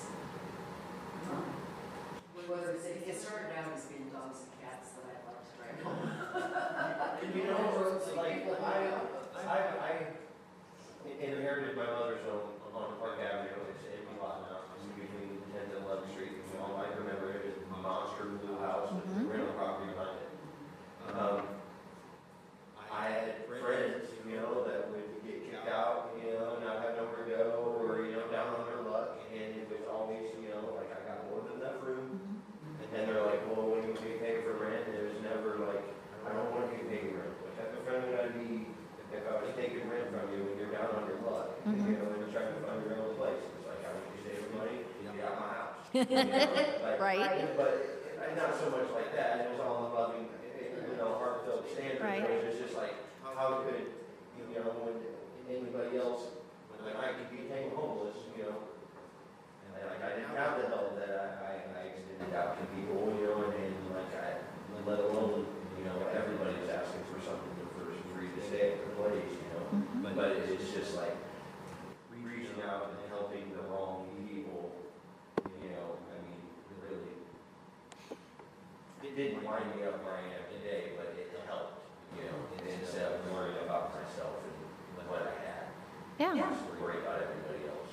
Speaker 7: whether it started out as being dogs and cats that I liked to drag home.
Speaker 5: And you know, it's like, I inherited my mother's home on Park Avenue. It's an empty lot now. It's between 10th and 11th Street. You know, I remember it was a monster blue house with rental property behind it. I had friends, you know, that would get kicked out, you know, not have nowhere to go, or, you know, down on their luck. And it was always, you know, like, I got more than enough room. And then they're like, well, when you pay for rent? And it was never like, I don't want to be paying rent. What type of friend would I be if I was taking rent from you when you're down on your luck? You know, when you're trying to find your own place. It's like, how much you save money? Get out of my house. You know, like,
Speaker 2: Right.
Speaker 5: But not so much like that. It was all in loving, you know, heartfelt standards.
Speaker 2: Right.
Speaker 5: It was just like, how could, you know, when anybody else, when I could be homeless, you know, and like I didn't have the help that I extended out to people, you know, and like let alone, you know, everybody's asking for something for free to stay at the place, you know. But it's just like reaching out and helping the wrong people, you know. I mean, really, it didn't wind me up where I am today, but it helped, you know, instead of worrying about myself and what I had.
Speaker 2: Yeah.
Speaker 5: Just worry about everybody else.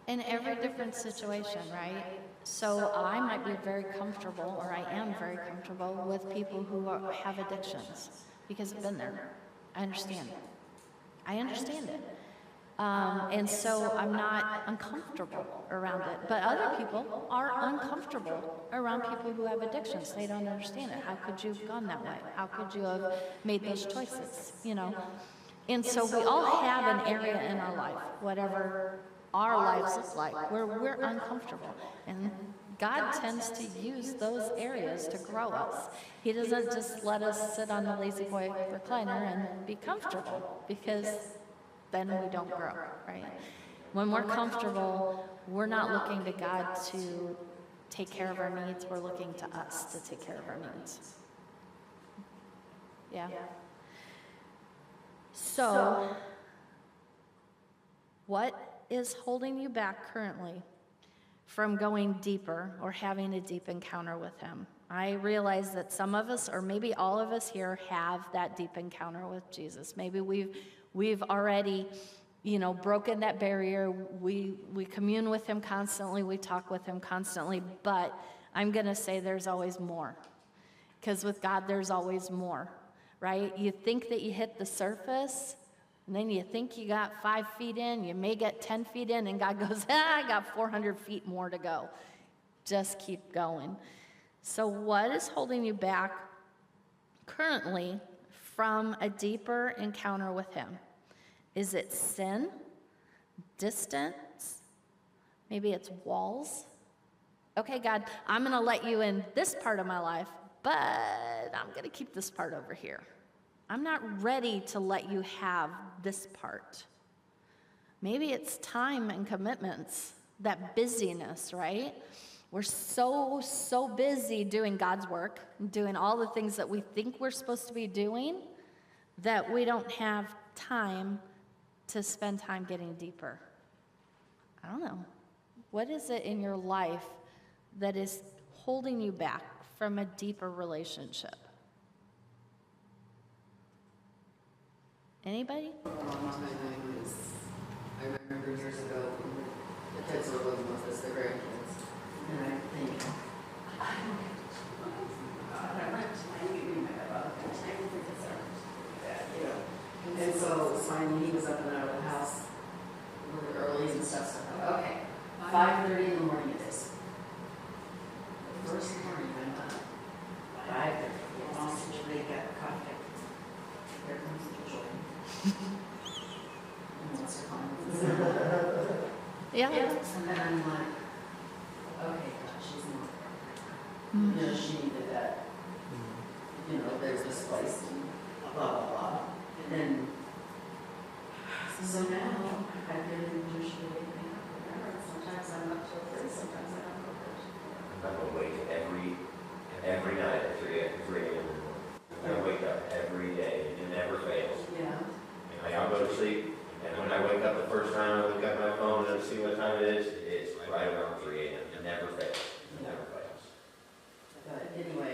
Speaker 2: In every different situation, right? So I might be very comfortable, or I am very comfortable with people who have addictions because I've been there. I understand it. And so I'm not uncomfortable around it. But other people are uncomfortable around people who have addictions. They don't understand it. How could you have gone that way? How could you have made those choices? You know? And so we all have an area in our life, whatever our lives look like, where we're uncomfortable. And God tends to use those areas to grow us. He doesn't just let us sit on the lazy boy recliner and be comfortable, because then we don't grow, right? When we're comfortable, we're not looking to God to take care of our needs. We're looking to us to take care of our needs. Yeah? So, what is holding you back currently from going deeper or having a deep encounter with Him? I realize that some of us, or maybe all of us here, have that deep encounter with Jesus. Maybe we've already, broken that barrier. We commune with Him constantly. We talk with Him constantly. But I'm going to say there's always more, because with God, there's always more, right? You think that you hit the surface, and then you think you got 5 feet in, you may get 10 feet in, and God goes, I got 400 feet more to go. Just keep going. So what is holding you back currently from a deeper encounter with Him? Is it sin? Distance? Maybe it's walls? Okay, God, I'm going to let you in this part of my life, but I'm going to keep this part over here. I'm not ready to let you have this part. Maybe it's time and commitments, that busyness, right? We're so busy doing God's work, doing all the things that we think we're supposed to be doing, that we don't have time to spend time getting deeper. I don't know. What is it in your life that is holding you back from a deeper relationship? Anybody?
Speaker 7: I remember years ago when the kids were living with us, the grandkids, and I think, I don't get God, I went to my meeting, I got I don't think it's that, And so finally he was up and out of the house really early and stuff, so I thought, okay, 5:30 in the morning it is. The first morning I'm up, 5:30, it's on such a big coffee. Here comes the joy.
Speaker 2: Yeah.
Speaker 7: And then I'm like, okay, God, she's not. She needed that. There's this place, and blah, blah, blah. And then, so now, I've been in usually waking up. Remember, sometimes I'm up till 3, sometimes I'm up till 3.
Speaker 5: I'm awake every night at 3 a.m. I wake up every day. It never fails.
Speaker 7: Yeah.
Speaker 5: And I'll go to sleep, and when I wake up the first time, I look at my phone and see what time it is. It's right around 3 a.m. It never fails. It never fails.
Speaker 7: But anyway,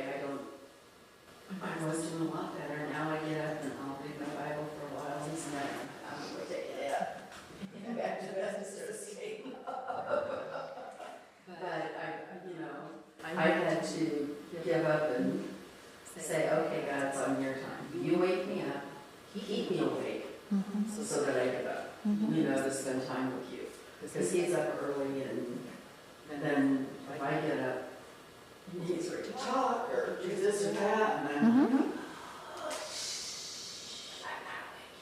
Speaker 7: I was doing a lot better. Now I get up and I'll read my Bible for a while, and then I'm going to take it up. Back to bed and start escaping. But I had to give up and say, okay, God, it's on your time. You wake me up, keep me awake, so that I get up, to spend time with you. Because he's up early, and then if I get up, he's ready to talk or do this or that, and I'm like, I'm not awake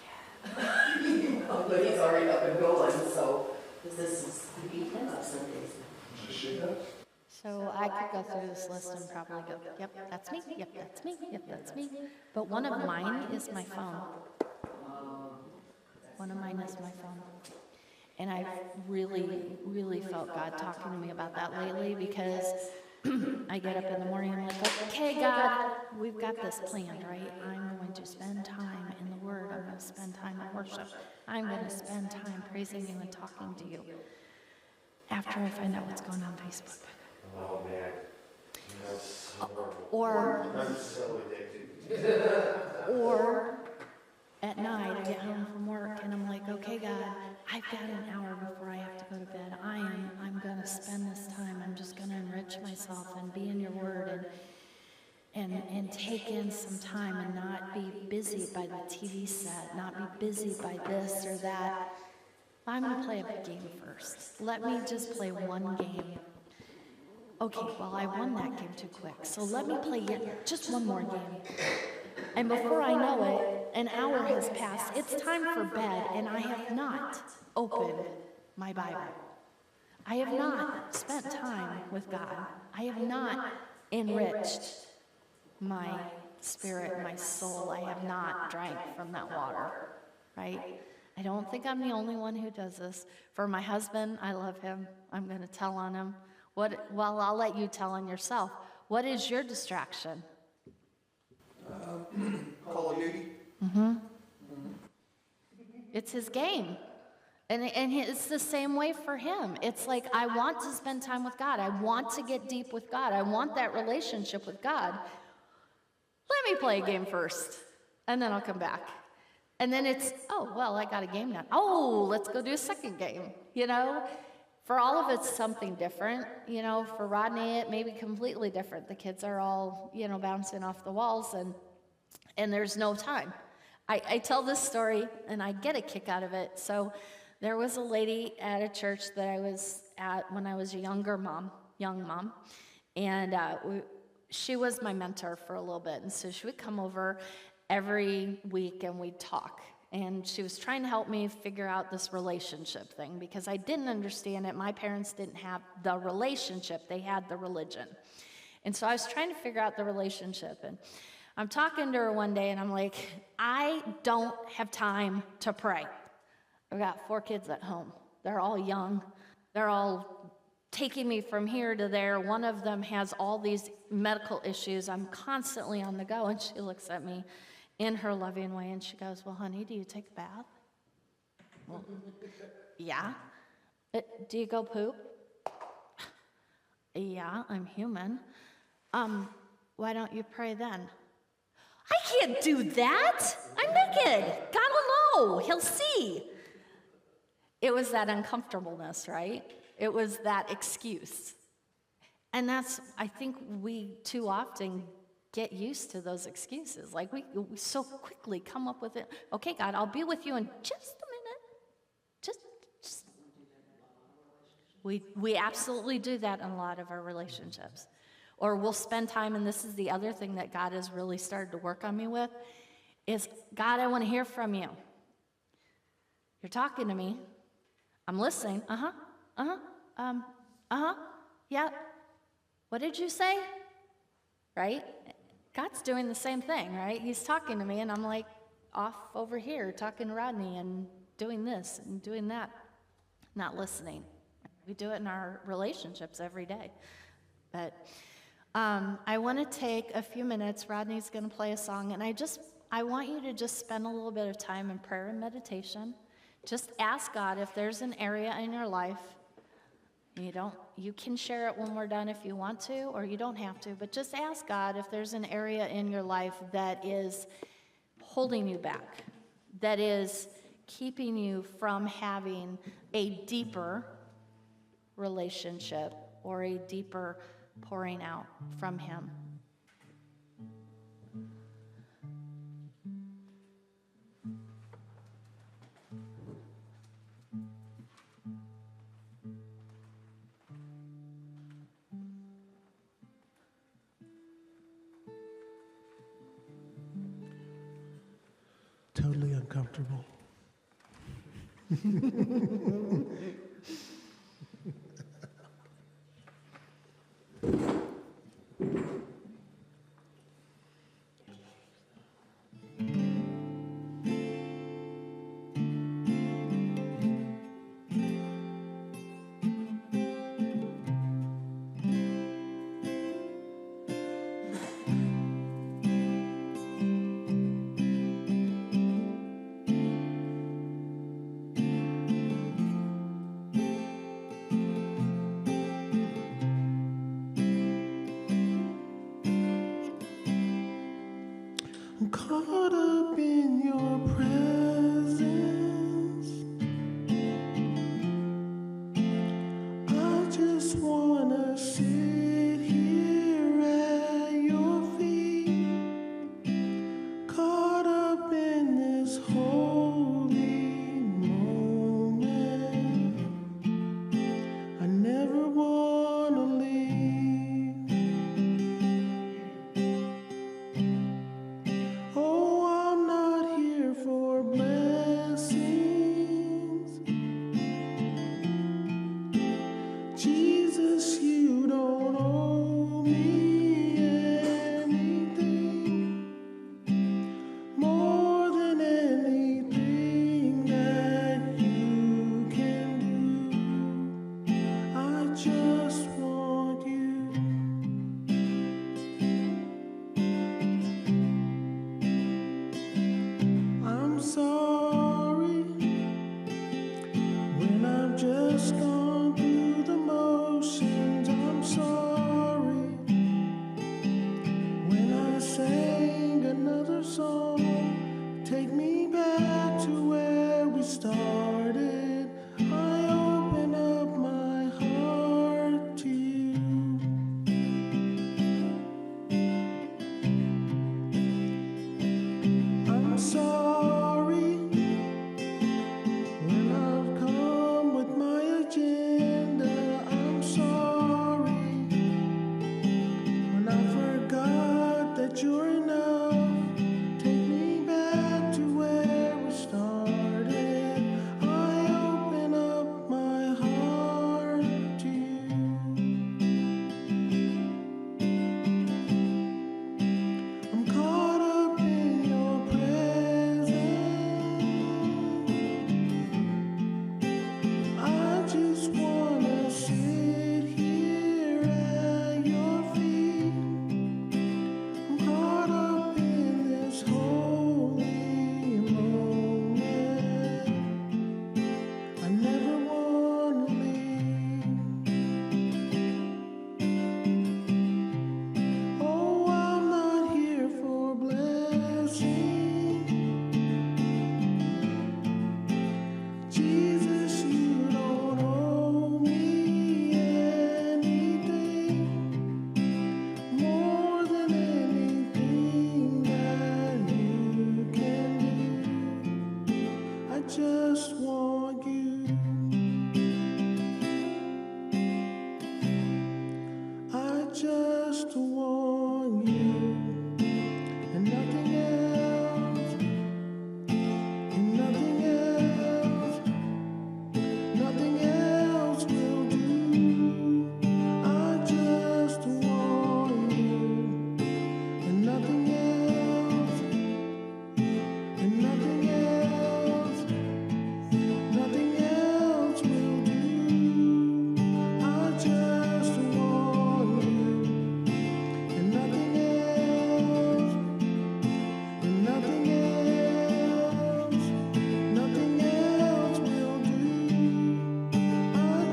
Speaker 7: yet. But he's already up and going, so this is, I beat him up some days.
Speaker 2: So I could go through this list and probably go, yep, that's me, yep, that's me, yep, that's me. But one of mine is my phone. One of mine is my phone. And I've really felt God talking to me about that lately, because I get up in the morning and I'm like, okay, God, we've got this planned, right? I'm going to spend time in the Word. I'm going to spend time in worship. I'm going to spend time praising you and talking to you. After I find out what's going on Facebook.
Speaker 5: Oh, man. That's horrible.
Speaker 2: Or
Speaker 5: I'm so addicted.
Speaker 2: Or at night, I get home from work and I'm like, okay, God, I've got an hour before I have to go to bed. I'm going to spend this time. I'm just going to enrich myself and be in your Word and take in some time and not be busy by the TV set, not be busy by this or that. I'm going to play a game first. Let me just play one game. Okay, well, I won that game too quick, so let me play just one more game. And before I know it, an hour has passed. It's time for bed, and I have not opened my Bible. I have not spent time with God. I have not enriched my spirit, my soul. I have not drank from that water, right? I don't think I'm the only one who does this. For my husband, I love him. I'm going to tell on him. Well, I'll let you tell on yourself. What is your distraction?
Speaker 1: Call of Duty.
Speaker 2: It's his game. And it's the same way for him. It's like, I want to spend time with God. I want to get deep with God. I want that relationship with God. Let me play a game first, and then I'll come back. And then it's, oh, well, I got a game now. Oh, let's go do a second game, you know? For all of it's something different. You know, for Rodney, it may be completely different. The kids are all, you know, bouncing off the walls, and there's no time. I tell this story, and I get a kick out of it. So there was a lady at a church that I was at when I was a young mom, and she was my mentor for a little bit. And so she would come over every week, and we'd talk. And she was trying to help me figure out this relationship thing because I didn't understand it. My parents didn't have the relationship. They had the religion. And so I was trying to figure out the relationship. And I'm talking to her one day, and I'm like, I don't have time to pray. I've got 4 kids at home. They're all young. They're all taking me from here to there. One of them has all these medical issues. I'm constantly on the go. And she looks at me in her loving way, and she goes, well, honey, do you take a bath? Well, yeah. Do you go poop? Yeah, I'm human. Why don't you pray then? I can't do that. I'm naked. God will know. He'll see. It was that uncomfortableness, right? It was that excuse. And that's, I think we too often get used to those excuses. Like we so quickly come up with it. Okay, God, I'll be with you in just a minute. Just. We absolutely do that in a lot of our relationships. Or we'll spend time, and this is the other thing that God has really started to work on me with, is, God, I want to hear from you. You're talking to me. I'm listening. Yeah. What did you say? Right? God's doing the same thing, right? He's talking to me, and I'm like off over here talking to Rodney and doing this and doing that, not listening. We do it in our relationships every day. But I want to take a few minutes. Rodney's going to play a song, and I want you to just spend a little bit of time in prayer and meditation. Just ask God if there's an area in your life. You can share it when we're done if you want to, or you don't have to, but just ask God if there's an area in your life that is holding you back, that is keeping you from having a deeper relationship or a deeper pouring out from Him.
Speaker 4: Totally uncomfortable.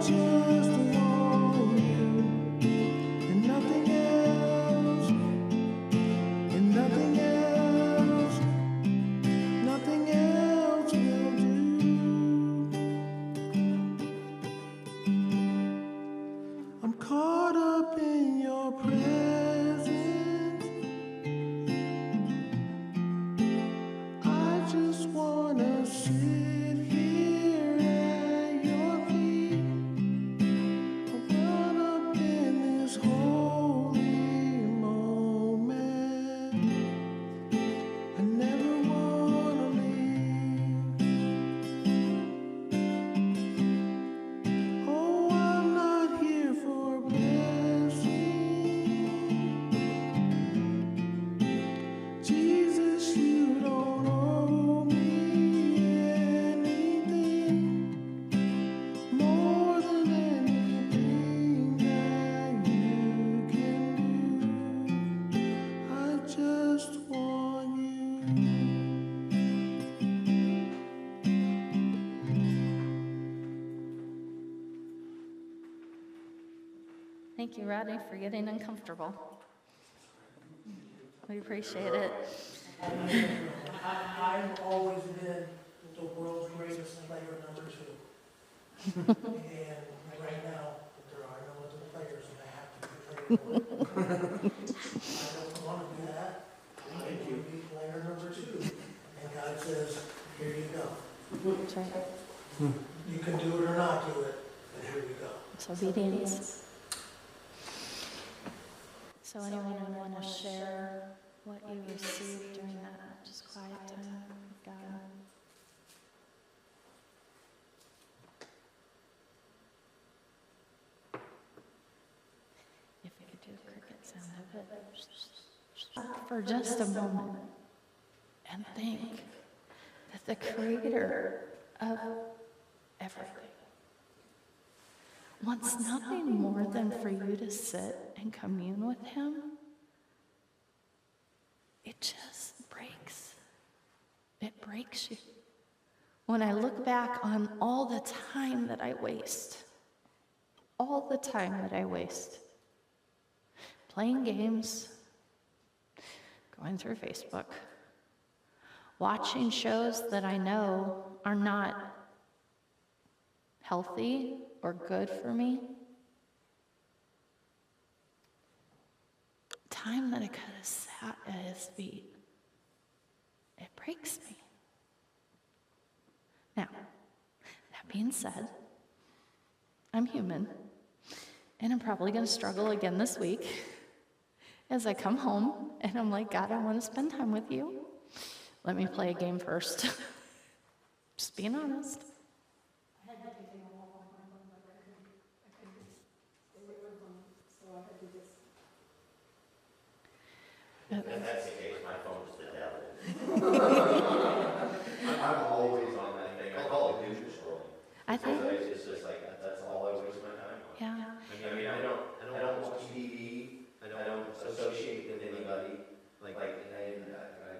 Speaker 4: just want you and nothing else, and nothing else, nothing else will do. I'm caught up in your presence. I just wanna sit here at your feet. I'm caught up in this holy moment. I never wanna leave. Oh, I'm not here for blessing. Jesus, you don't owe me anything more than anything that you can do. I just want you.
Speaker 2: Thank you, Rodney, for getting uncomfortable. We appreciate it.
Speaker 4: I've always been the world's greatest player number 2. And right now, there are no other players, and I have to be player 1. I don't want to do that. I want to be player number 2. And God says, here you go.
Speaker 2: That's right.
Speaker 4: You can do it or not do it, but here we go.
Speaker 2: It's obedience. So anyone would want to share what you received during that just quiet time with God? If we could do a cricket sound of it. Stop for just a moment and think that the creator of everything wants nothing more than for you to sit and commune with him. It just breaks. It breaks you. When I look back on all the time that I waste, playing games, going through Facebook, watching shows that I know are not healthy or good for me, time that I could have sat at his feet, it breaks me. Now, that being said, I'm human, and I'm probably going to struggle again this week as I come home and I'm like, God, I want to spend time with you. Let me play a game first. Just being honest.
Speaker 5: If that's the case, my phone's the devil. I'm always on that thing. I call it doom scrolling.
Speaker 2: I think,
Speaker 5: It's just like, that's all I waste my time on.
Speaker 2: yeah.
Speaker 5: I mean, I don't watch TV. I don't associate with anybody. Like, I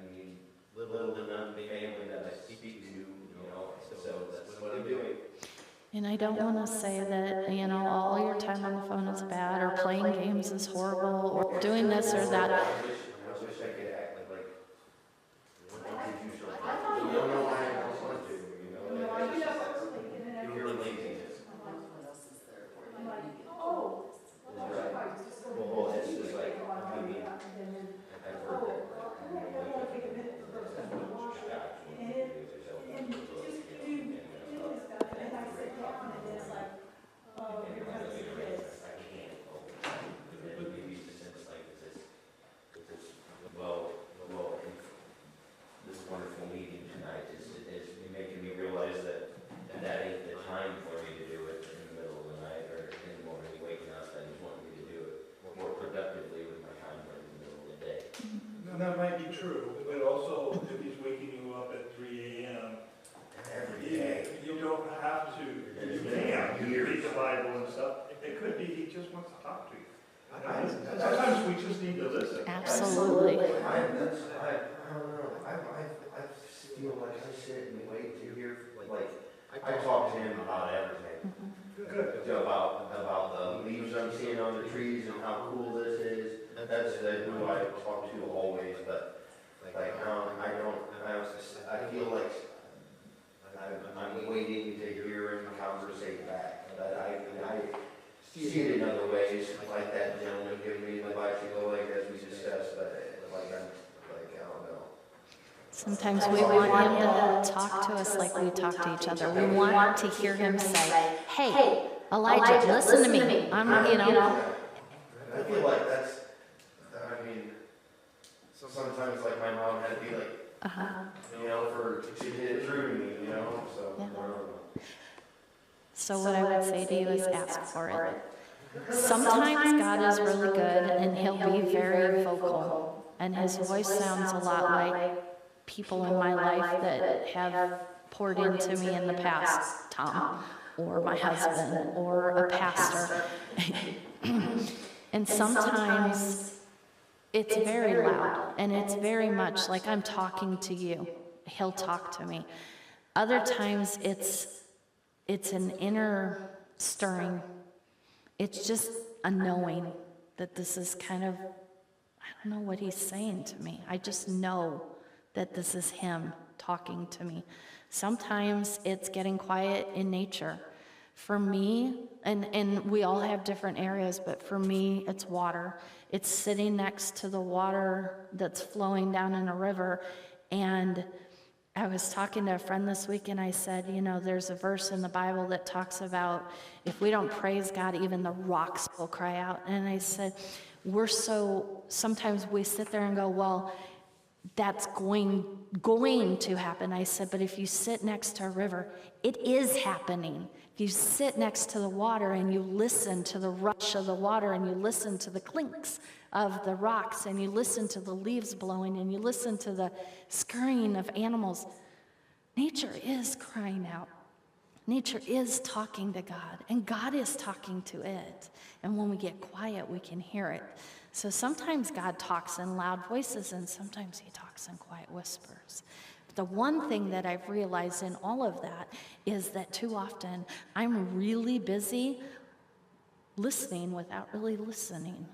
Speaker 5: mean, little to none family that I speak to, so that's what I'm doing.
Speaker 2: And I don't want to say that, all your time on the phone is bad, or playing games is horrible, or doing this or that.
Speaker 5: I wish I could act like you don't know why I don't want to, it's just like pure laziness.
Speaker 6: I'm like, oh,
Speaker 5: Right. Well, it's just like, I mean, I've heard that. This wonderful meeting tonight is making me realize that ain't the time for me to do it in the middle of the night or in the morning waking up. I just want me to do it more productively with my time in the middle of the day.
Speaker 3: Now, that might be true, but also if he's waking you up at 3 a.m.,
Speaker 5: Every day.
Speaker 3: you don't have to, you can't read the Bible and stuff. It could be he just wants to talk to you. Sometimes we just need to listen.
Speaker 2: Absolutely.
Speaker 5: I don't know. I feel like I sit and wait to hear, like, I talk to him about everything. About the leaves I'm seeing on the trees and how cool this is. That's who I talk to always, but like I feel like I'm waiting to hear him conversate back. But I see it in other ways, like that gentleman giving me the bicycle, like as we discussed, but I don't know.
Speaker 2: Sometimes we want him to talk to us like we talk to each other. We want to hear him say, hey, Elijah, listen to me.
Speaker 5: I feel like sometimes like my mom had to be like, to get it through to me, so.
Speaker 2: Yeah. So what I would say to you is ask for it. Sometimes God is really good and he'll be very vocal, and his voice sounds a lot like people in my life that have poured into me in the past, Tom, or my husband, or a pastor. And sometimes it's very loud, and it's very much like I'm talking to you. He'll talk to me. Other times it's an inner stirring. It's just a knowing that this is kind of, I don't know what he's saying to me. I just know that this is him talking to me. Sometimes it's getting quiet in nature. For me, and we all have different areas, but for me, it's water. It's sitting next to the water that's flowing down in a river. And I was talking to a friend this week, and I said, there's a verse in the Bible that talks about if we don't praise God, even the rocks will cry out. And I said, sometimes we sit there and go, well, that's going to happen. I said, but if you sit next to a river, it is happening. If you sit next to the water and you listen to the rush of the water, and you listen to the clinks of the rocks, and you listen to the leaves blowing, and you listen to the scurrying of animals, nature is crying out. Nature is talking to God, and God is talking to it. And when we get quiet, we can hear it. So sometimes God talks in loud voices, and sometimes he talks in quiet whispers. But the one thing that I've realized in all of that is that too often I'm really busy listening without really listening.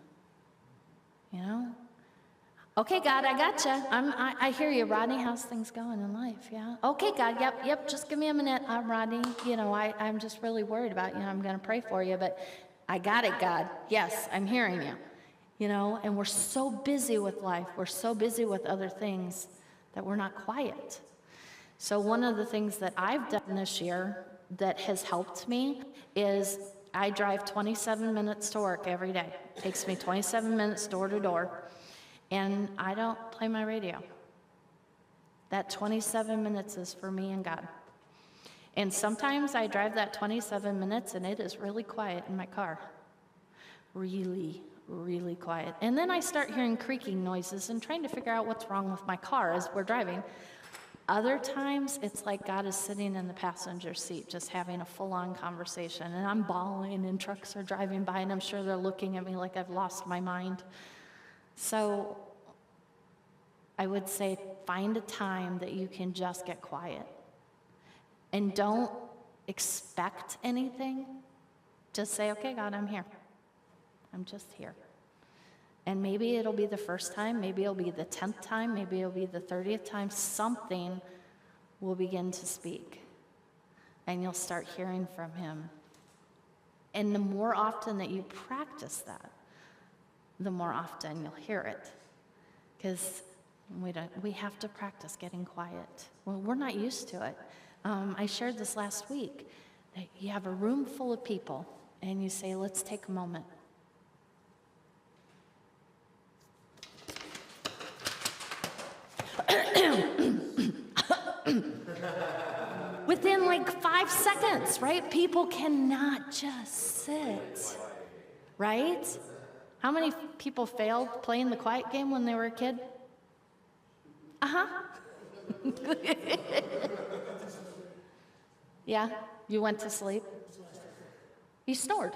Speaker 2: Okay, God, I gotcha. I hear you, Rodney. How's things going in life? Yeah. Okay, God. Yep. Just give me a minute. I'm Rodney. I'm just really worried about you. I'm going to pray for you, but I got it, God. Yes, I'm hearing you. And we're so busy with life. We're so busy with other things that we're not quiet. So one of the things that I've done this year that has helped me is I drive 27 minutes to work every day. It takes me 27 minutes door to door. And I don't play my radio. That 27 minutes is for me and God. And sometimes I drive that 27 minutes and it is really quiet in my car. Really, really quiet. And then I start hearing creaking noises and trying to figure out what's wrong with my car as we're driving. Other times, it's like God is sitting in the passenger seat just having a full-on conversation. And I'm bawling and trucks are driving by and I'm sure they're looking at me like I've lost my mind. So I would say find a time that you can just get quiet. And don't expect anything. Just say, okay, God, I'm here. I'm just here. And maybe it'll be the first time, maybe it'll be the 10th time, maybe it'll be the 30th time. Something will begin to speak. And you'll start hearing from him. And the more often that you practice that, the more often you'll hear it. Because we have to practice getting quiet. Well, we're not used to it. I shared this last week, that you have a room full of people, and you say, let's take a moment. Within like 5 seconds, right? People cannot just sit, right? How many people failed playing the quiet game when they were a kid? Yeah, you went to sleep. You snored.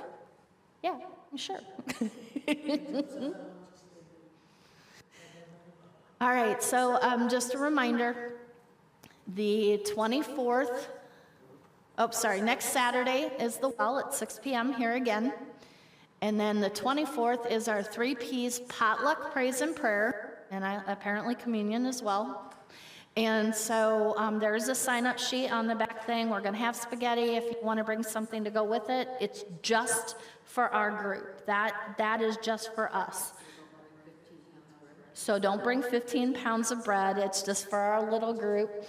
Speaker 2: Yeah, I'm sure. All right, so just a reminder, the 24th next Saturday is the well at 6 p.m. here again. And then the 24th is our 3 Ps potluck praise and prayer, and apparently communion as well. And so there's a sign-up sheet on the back thing. We're going to have spaghetti if you want to bring something to go with it. It's just for our group. That is just for us. So don't bring 15 pounds of bread. It's just for our little group.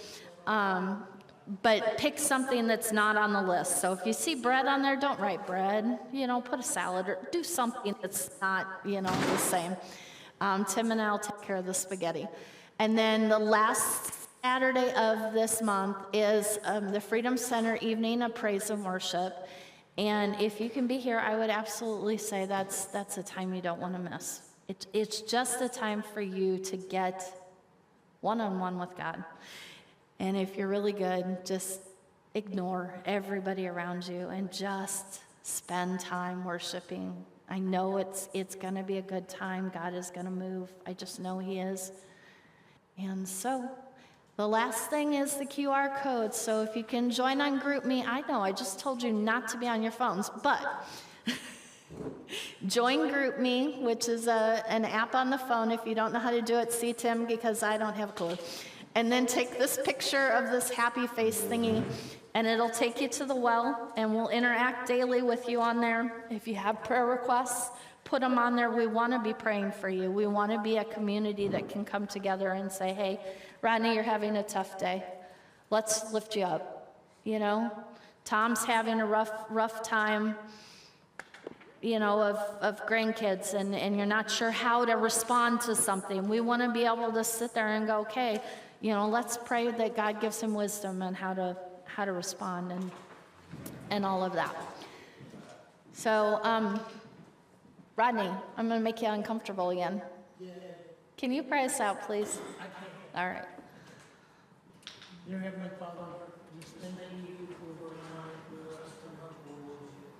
Speaker 2: But pick something that's not on the list. So if you see bread on there, don't write bread. Put a salad or do something that's not, the same. Tim and I will take care of the spaghetti. And then the last Saturday of this month is the Freedom Center Evening of Praise and Worship. And if you can be here, I would absolutely say that's a time you don't want to miss. It's just a time for you to get one-on-one with God. And if you're really good, just ignore everybody around you and just spend time worshiping. I know it's going to be a good time. God is going to move. I just know He is. And so the last thing is the QR code. So if you can join on GroupMe, I know I just told you not to be on your phones, but join GroupMe, which is an app on the phone. If you don't know how to do it, see Tim, because I don't have a clue. And then take this picture of this happy face thingy, and it'll take you to the well, and we'll interact daily with you on there. If you have prayer requests, put them on there. We want to be praying for you. We want to be a community that can come together and say, hey, Rodney, you're having a tough day. Let's lift you up. Tom's having a rough time, of grandkids, and you're not sure how to respond to something. We want to be able to sit there and go, okay, let's pray that God gives him wisdom and how to respond and all of that. So, Rodney, I'm going to make you uncomfortable again. Can you pray us out, please?
Speaker 4: I can.
Speaker 2: All right.
Speaker 4: Dear Heavenly Father, just thank you for allowing for us to come towards you,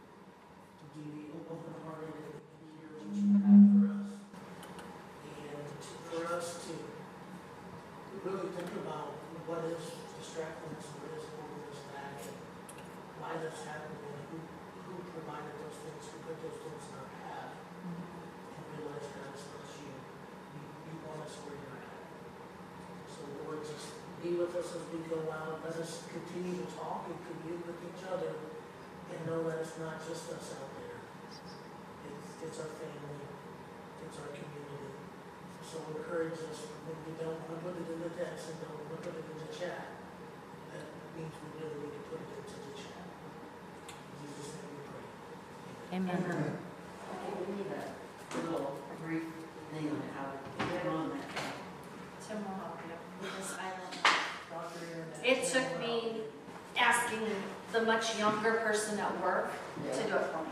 Speaker 4: to be open-hearted and hear what you have for us, and for us to really think about what is distracting us, what is holding us back, and why that's happening, and who provided those things, who put those things in our path, and realize that it's not you. You want us where you're at. So Lord, just be with us as we go out. Let us continue to talk and commune with each other and know that it's not just us out there. It's our family. It's our community. So encourage us when we don't put it in the text and don't put it in the chat. That means we really need to put it into the chat. In Jesus' name we pray.
Speaker 2: Amen.
Speaker 7: Okay, we need a little brief thing on how to get on that.
Speaker 2: Tim will help you because I don't know. It took me asking the much younger person at work to do it for me.